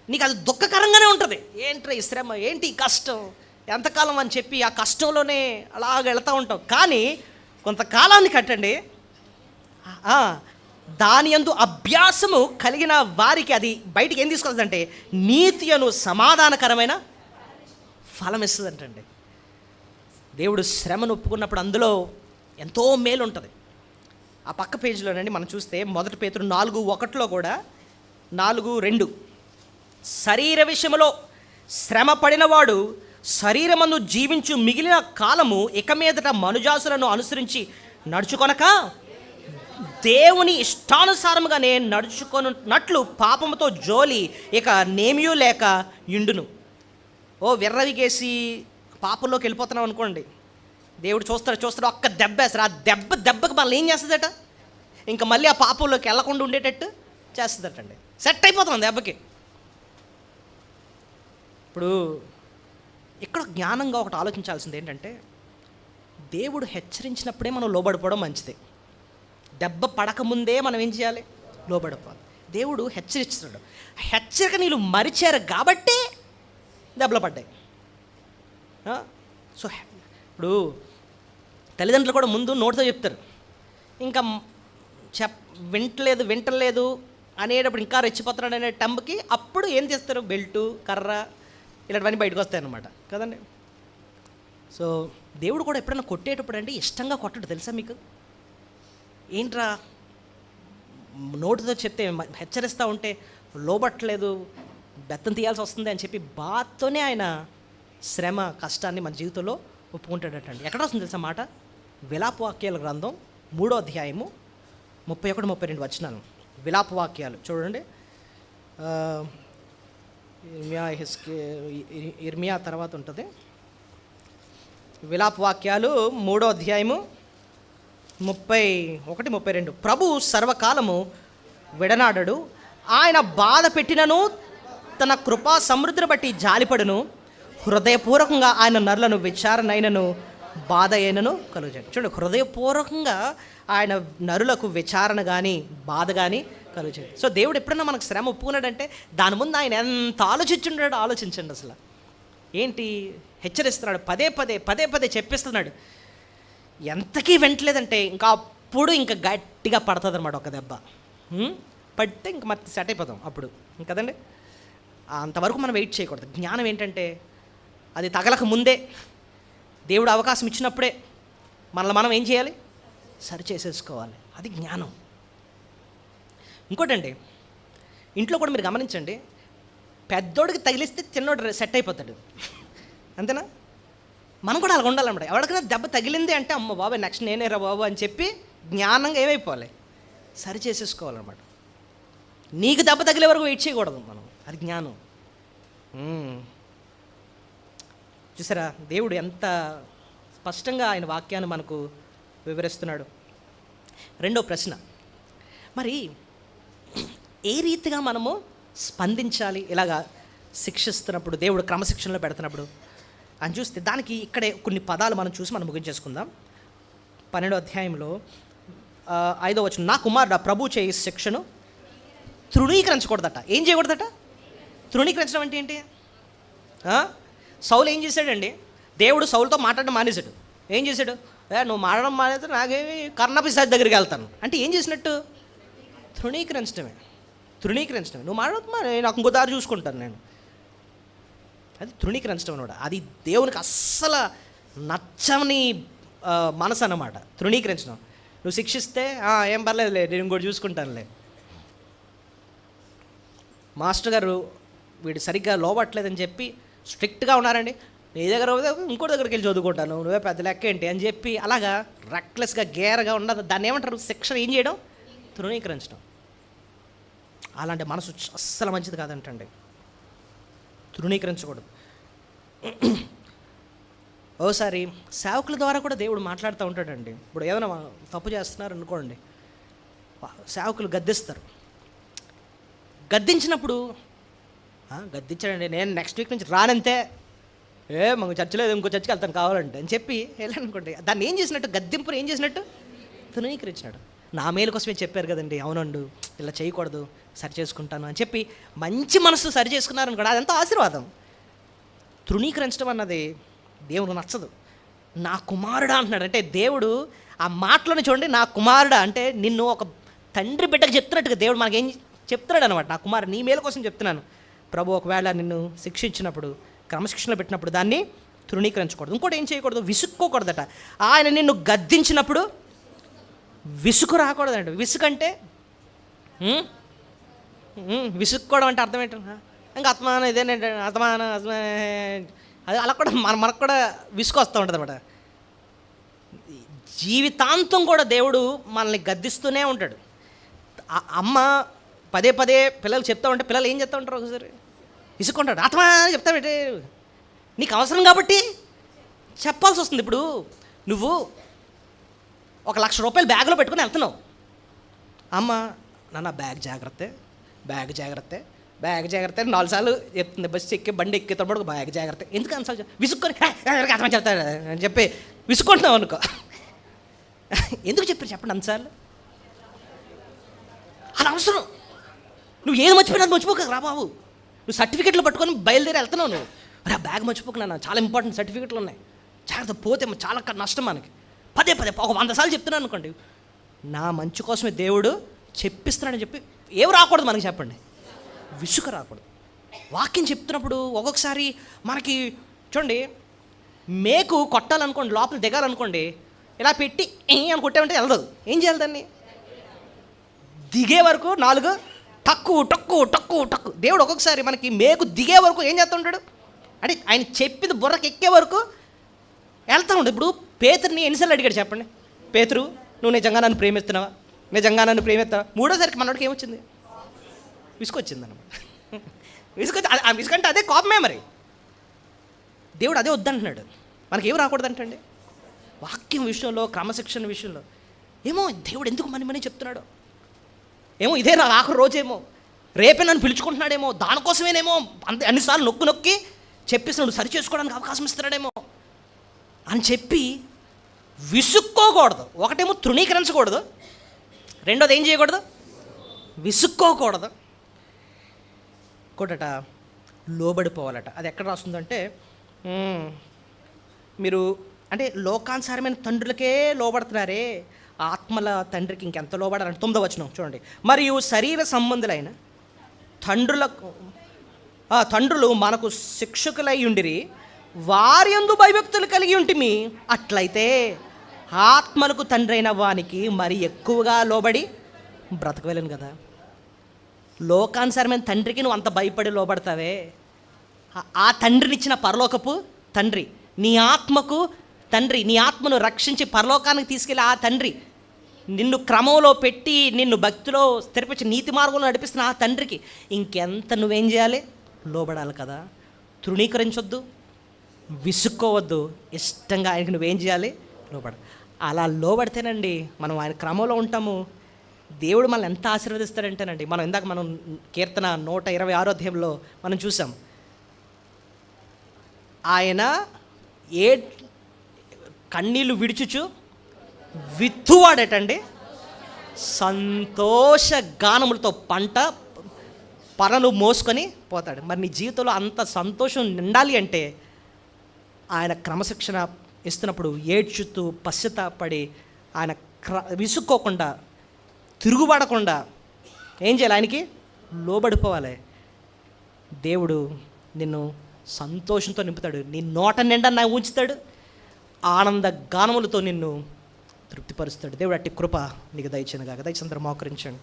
నీకు అది దుఃఖకరంగానే ఉంటుంది. ఏంట్రా ఈ శ్రమ, ఏంటి ఈ కష్టం, ఎంతకాలం అని చెప్పి ఆ కష్టంలోనే అలాగ వెళ్తూ ఉంటాం. కానీ కొంతకాలాన్ని కట్టండి, దాని యందు అభ్యాసము కలిగిన వారికి అది బయటికి ఏం తీసుకొస్తుందంటే నీతి అను సమాధానకరమైన ఫలం ఇస్తుందంటండి. దేవుడు శ్రమను ఒప్పుకున్నప్పుడు అందులో ఎంతో మేలు ఉంటుంది. ఆ పక్క పేజీలోనండి మనం చూస్తే 1 పేతురు 4:1 కూడా 4:2 శరీర విషయములో శ్రమ పడినవాడు శరీరమందు జీవించు మిగిలిన కాలము ఇక మీదట మనుజాసులను అనుసరించి నడుచుకొనక దేవుని ఇష్టానుసారముగానే నడుచుకొనున్నట్లు పాపముతో జోలి ఇక నేమియూ లేక యుండును. విర్రవిగేసి పాపంలోకి వెళ్ళిపోతున్నాం అనుకోండి, దేవుడు చూస్తాడు ఒక్క దెబ్బ వేస్తారు. ఆ దెబ్బకి మళ్ళీ ఏం చేస్తుందట, ఇంకా మళ్ళీ ఆ పాపంలోకి వెళ్ళకుండా ఉండేటట్టు చేస్తుందటండి. సెట్ అయిపోతుంది దెబ్బకి. ఇప్పుడు ఇక్కడ జ్ఞానంగా ఒకటి ఆలోచించాల్సింది ఏంటంటే, దేవుడు హెచ్చరించినప్పుడే మనం లోబడిపోవడం మంచిది. దెబ్బ పడకముందే మనం ఏం చేయాలి, లోబడిపోవాలి. దేవుడు హెచ్చరిస్తున్నాడు, హెచ్చరిక నీళ్ళు మరిచారు కాబట్టి దెబ్బలు పడ్డాయి. సో ఇప్పుడు తల్లిదండ్రులు కూడా ముందు నోటితో చెప్తారు, ఇంకా వింటలేదు అనేటప్పుడు ఇంకా రెచ్చిపోతున్నాడు అనే టంబుకి అప్పుడు ఏం చేస్తారు, బెల్టు, కర్ర ఇలాంటివన్నీ బయటకు వస్తాయి అన్నమాట కదండి. సో దేవుడు కూడా ఎప్పుడైనా కొట్టేటప్పుడు అంటే ఇష్టంగా కొట్టడు తెలుసా మీకు. ఏంట్రా నోటితో చెప్తే హెచ్చరిస్తూ ఉంటే లోబట్టలేదు, బెత్తం తీయాల్సి వస్తుంది అని చెప్పి బాధతోనే ఆయన శ్రమ కష్టాన్ని మన జీవితంలో ఒప్పుకుంటాడటండి. ఎక్కడ వస్తుంది తెలుసా మాట, విలాపవాక్యాల గ్రంథం 3వ అధ్యాయము 31-32 వచనాలు. విలాపవాక్యాలు చూడండి. ఇర్మియా తర్వాత ఉంటుంది. విలాపవాక్యాలు 3వ అధ్యాయము 31-32. ప్రభు సర్వకాలము విడనాడడు, ఆయన బాధ పెట్టినను తన కృపా సమృద్ధిని బట్టి జాలిపడును, హృదయపూర్వకంగా ఆయన నరులను విచారణైనను బాధ అయినను కలుగుతాడు. చూడండి, హృదయపూర్వకంగా ఆయన నరులకు విచారణ కానీ బాధ కానీ కలుగుతాడు. సో దేవుడు ఎప్పుడైనా మనకు శ్రమ ఒప్పుకున్నాడంటే దాని ముందు ఆయన ఎంత ఆలోచించుంటాడో ఆలోచించండి. అసలు ఏంటి, హెచ్చరిస్తున్నాడు, పదే పదే చెప్పిస్తున్నాడు. ఎంతకీ వెంటలేదంటే ఇంకా అప్పుడు ఇంకా గట్టిగా పడుతుంది అనమాట ఒక దెబ్బ. పడితే ఇంక మరి సెట్ అయిపోతాం అప్పుడు కదండి. అంతవరకు మనం వెయిట్ చేయకూడదు. జ్ఞానం ఏంటంటే అది తగలక ముందే దేవుడు అవకాశం ఇచ్చినప్పుడే మనల్ని మనం ఏం చేయాలి, సరి చేసేసుకోవాలి. అది జ్ఞానం. ఇంకోటండి, ఇంట్లో కూడా మీరు గమనించండి, పెద్దోడికి తగిలిస్తే చిన్నోడు సెట్ అయిపోతాడు, అంతేనా? మనం కూడా అలా ఉండాలన్నమాట. ఎవరికైనా దెబ్బ తగిలింది అంటే అమ్మ బాబాయ్ నెక్స్ట్ నేనేరా బాబు అని చెప్పి జ్ఞానంగా ఏమైపోవాలి, సరి చేసేసుకోవాలన్నమాట. నీకు దెబ్బ తగిలే వరకు వెయిట్ చేయకూడదు మనం, అది జ్ఞానం. చూసారా దేవుడు ఎంత స్పష్టంగా ఆయన వాక్యాన్ని మనకు వివరిస్తున్నాడు. రెండో ప్రశ్న, మరి ఏ రీతిగా మనము స్పందించాలి ఇలాగా శిక్షిస్తున్నప్పుడు, దేవుడు క్రమశిక్షణలో పెడుతున్నప్పుడు అని చూస్తే దానికి ఇక్కడే కొన్ని పదాలు మనం చూసి మనం ముగించేసుకుందాం. 12వ అధ్యాయంలో 5వ వచనం, నా కుమారుడా ప్రభు చేయి శిక్షను తృణీకరించకూడదట. ఏం చేయకూడదట? తృణీకరించడం అంటే ఏంటి? సౌలు ఏం చేశాడండి, దేవుడు సౌలుతో మాట్లాడడం మానేశాడు. ఏం చేశాడు, నువ్వు మాట్లాడడం మానేస్తే నాకేమి కర్ణపిశాచి దగ్గరికి వెళ్తాను అంటే ఏం చేసినట్టు? తృణీకరించడమే. నువ్వు మాట్లాడుతున్నా నాకు ఇంకో దారి చూసుకుంటాను నేను, అది తృణీకరించడం అనమాట. అది దేవునికి అస్సలు నచ్చని మనసు అన్నమాట తృణీకరించడం. నువ్వు శిక్షిస్తే ఏం పర్లేదులే నేను ఇంకోటి చూసుకుంటానులే. మాస్టర్ గారు వీడు సరిగ్గా లోబట్టలేదని చెప్పి స్ట్రిక్ట్గా ఉన్నారండి, నీ దగ్గర ఇంకోటి దగ్గరికి వెళ్ళి చదువుకుంటాను, నువ్వే పెద్ద లెక్క ఏంటి అని చెప్పి అలాగా రెక్లెస్గా గేరగా ఉండదు. దాన్ని ఏమంటారు? శిక్షణ ఏం చేయడం? తృణీకరించడం. అలాంటి మనసు అస్సలు మంచిది కాదంటండి, తృణీకరించకూడదు. ఓసారి సేవకుల ద్వారా కూడా దేవుడు మాట్లాడుతూ ఉంటాడండి. ఇప్పుడు ఏదైనా తప్పు చేస్తున్నారు అనుకోండి, సేవకులు గద్దిస్తారు. గద్దించినప్పుడు గద్దించాడండి, నేను నెక్స్ట్ వీక్ నుంచి రానంతే, మాకు చర్చ లేదు, ఇంకో చర్చకి వెళ్తాను కావాలంటే అని చెప్పి వెళ్ళాలనుకోండి, దాన్ని ఏం చేసినట్టు? గద్దింపును ఏం చేసినట్టు? తృణీకరించినాడు. నా మేలు కోసమే చెప్పారు కదండి, అవునండు ఇలా చేయకూడదు, సరి చేసుకుంటాను అని చెప్పి మంచి మనసు సరి చేసుకున్నారని కూడా అదంతా ఆశీర్వాదం. తృణీకరించడం అన్నది దేవుడు నచ్చదు. నా కుమారుడా అంటున్నాడు అంటే దేవుడు ఆ మాటలోనే చూడండి, నా కుమారుడా అంటే నిన్ను ఒక తండ్రి బిడ్డకు చెప్తున్నట్టుగా దేవుడు మనకేం చెప్తున్నాడు అనమాట. నా కుమారుడు నీ మేలు కోసం చెప్తున్నాను. ప్రభు ఒకవేళ నిన్ను శిక్షించినప్పుడు, క్రమశిక్షణలో పెట్టినప్పుడు దాన్ని తృణీకరించకూడదు. ఇంకోటి ఏం చేయకూడదు? విసుక్కోకూడదట. ఆయన నిన్ను గద్దించినప్పుడు విసుగు రాకూడదండి. విసుకంటే విసుక్కోవడం అంటే అర్థం ఏంటంటే ఇంకా అత్మానం ఇదేనంటే అతమానం అది అలా కూడా మనకు కూడా విసుగు వస్తూ ఉంటుంది అన్నమాట. జీవితాంతం కూడా దేవుడు మనల్ని గద్దిస్తూనే ఉంటాడు. అమ్మ పదే పిల్లలు చెప్తా ఉంటే పిల్లలు ఏం చెప్తా ఉంటారు? ఒకసారి విసుక్కుంటాడు, ఆత్మ చెప్తామంటే నీకు అవసరం కాబట్టి చెప్పాల్సి వస్తుంది. ఇప్పుడు నువ్వు 1,00,000 రూపాయలు బ్యాగ్లో పెట్టుకుని వెళ్తున్నావు. అమ్మ, నాన్న బ్యాగ్ జాగ్రత్త, బ్యాగ్ జాగ్రత్త, బ్యాగ్ జాగ్రత్త 4 సార్లు చెప్తుంది. బస్సు ఎక్కి బండి ఎక్కేటప్పుడు బ్యాగ్ జాగ్రత్త. ఎందుకు అన్నిసార్లు విసుక్కొని చెప్తాడు అని చెప్పి విసుక్కుంటున్నావు అనుకో. ఎందుకు చెప్పారు చెప్పండి అన్నిసార్లు? అది అవసరం. నువ్వు ఏది మర్చిపోయినా అది మర్చిపోక రా బాబు. నువ్వు సర్టిఫికెట్లు పట్టుకొని బయలుదేరి వెళ్తున్నావు. నువ్వు రా బ్యాగ్ మర్చిపోక, నాన్న చాలా ఇంపార్టెంట్ సర్టిఫికెట్లు ఉన్నాయి, జాగ్రత్త, పోతే చాలా నష్టం మనకి. పదే ఒక 100 సార్లు చెప్తున్నాను అనుకోండి. నా మంచి కోసమే దేవుడు చెప్పిస్తున్నాడని చెప్పి ఏం రాకూడదు మనకి చెప్పండి, విసుక రాకూడదు. వాక్యం చెప్తున్నప్పుడు ఒక్కొక్కసారి మనకి చూడండి, మేకు కొట్టాలనుకోండి, లోపల దిగాలనుకోండి, ఇలా పెట్టి అని కొట్టామంటే వెళ్ళదు. ఏం చేయాలి దాన్ని? దిగే వరకు 4 టక్కు టక్కు టక్కు టక్కు. దేవుడు ఒక్కొక్కసారి మనకి మేకు దిగే వరకు ఏం చేస్తుంటాడు అంటే ఆయన చెప్పింది బుర్రకి ఎక్కే వరకు వెళ్తూ ఉంటాడు. ఇప్పుడు పేతురుని ఎన్నిసార్లు అడిగాడు చెప్పండి? పేతురు, నువ్వు నిజంగా నన్ను ప్రేమిస్తున్నావా? నిజంగా నన్ను ప్రేమిస్తావా? 3ఓసారికి మనోడికి ఏమొచ్చింది? విసుకొచ్చింది అనమాట. విసుకంటే అదే కోపమే. మరి దేవుడు అదే వద్దంటున్నాడు. మనకేం రాకూడదంటండి వాక్యం విషయంలో, క్రమశిక్షణ విషయంలో. ఏమో దేవుడు ఎందుకు మని చెప్తున్నాడు ఏమో, ఇదే నా ఆఖరి రోజేమో, రేపే నన్ను పిలుచుకుంటున్నాడేమో, దానికోసమేనేమో అన్నిసార్లు నొక్కి చెప్పేసినాడు, సరి చేసుకోవడానికి అవకాశం ఇస్తున్నాడేమో అని చెప్పి విసుక్కోకూడదు. ఒకటేమో తృణీకరించకూడదు, రెండోది ఏం చేయకూడదు, విసుక్కోకూడదు. ఇంకోటట లోబడిపోవాలట. అది ఎక్కడ రాస్తుందంటే, మీరు అంటే లోకానుసారమైన తండ్రులకే లోబడుతున్నారే, ఆత్మల తండ్రికి ఇంకెంత లోబడాలంటే 9వ వచనం చూడండి. మరియు శరీర సంబంధులైన తండ్రులు మనకు శిక్షకులై ఉండిరి, వారి యందు భయభక్తులు కలిగి ఉంటిమి. అట్లయితే ఆత్మలకు తండ్రి అయిన వానికి మరి ఎక్కువగా లోబడి బ్రతకలేను కదా. లోకానుసారమైన తండ్రికి నువ్వు అంత భయపడి లోబడతావే, ఆ తండ్రినిచ్చిన పరలోకపు తండ్రి, నీ ఆత్మకు తండ్రి, నీ ఆత్మను రక్షించి పరలోకానికి తీసుకెళ్ళి ఆ తండ్రి, నిన్ను క్రమంలో పెట్టి నిన్ను భక్తిలో స్థిరపించి నీతి మార్గంలో నడిపిస్తున్న ఆ తండ్రికి ఇంకెంత నువ్వేం చేయాలి? లోబడాలి కదా. తృణీకరించొద్దు, విసుక్కోవద్దు, ఇష్టంగా ఆయనకి నువ్వేం చేయాలి? లోబడాలి. అలా లోబడితేనండి మనం ఆయన క్రమంలో ఉంటాము. దేవుడు మనల్ని ఎంత ఆశీర్వదిస్తాడంటేనండి, మనం కీర్తన 126వ అధ్యాయంలో మనం చూసాం. ఆయన కన్నీళ్ళు విడుచుచు విత్తువాడటండి సంతోష గానములతో పరను మోసుకొని పోతాడు. మరి నీ జీవితంలో అంత సంతోషం నిండాలి అంటే ఆయన క్రమశిక్షణ ఇస్తున్నప్పుడు ఏడ్చుతూ పశ్చాత్తాపడి ఆయన విసుక్కోకుండా, తిరుగుబడకుండా ఏం చేయాలి? ఆయనకి లోబడిపోవాలి. దేవుడు నిన్ను సంతోషంతో నింపుతాడు, నీ నోట నిండా నా ఉంచుతాడు, ఆనంద గానములతో నిన్ను తృప్తిపరుస్తాడు. దేవుడు అట్టి కృప నీకు దయచేయను గాక. దయచేసి అందరూ మోకరించండి.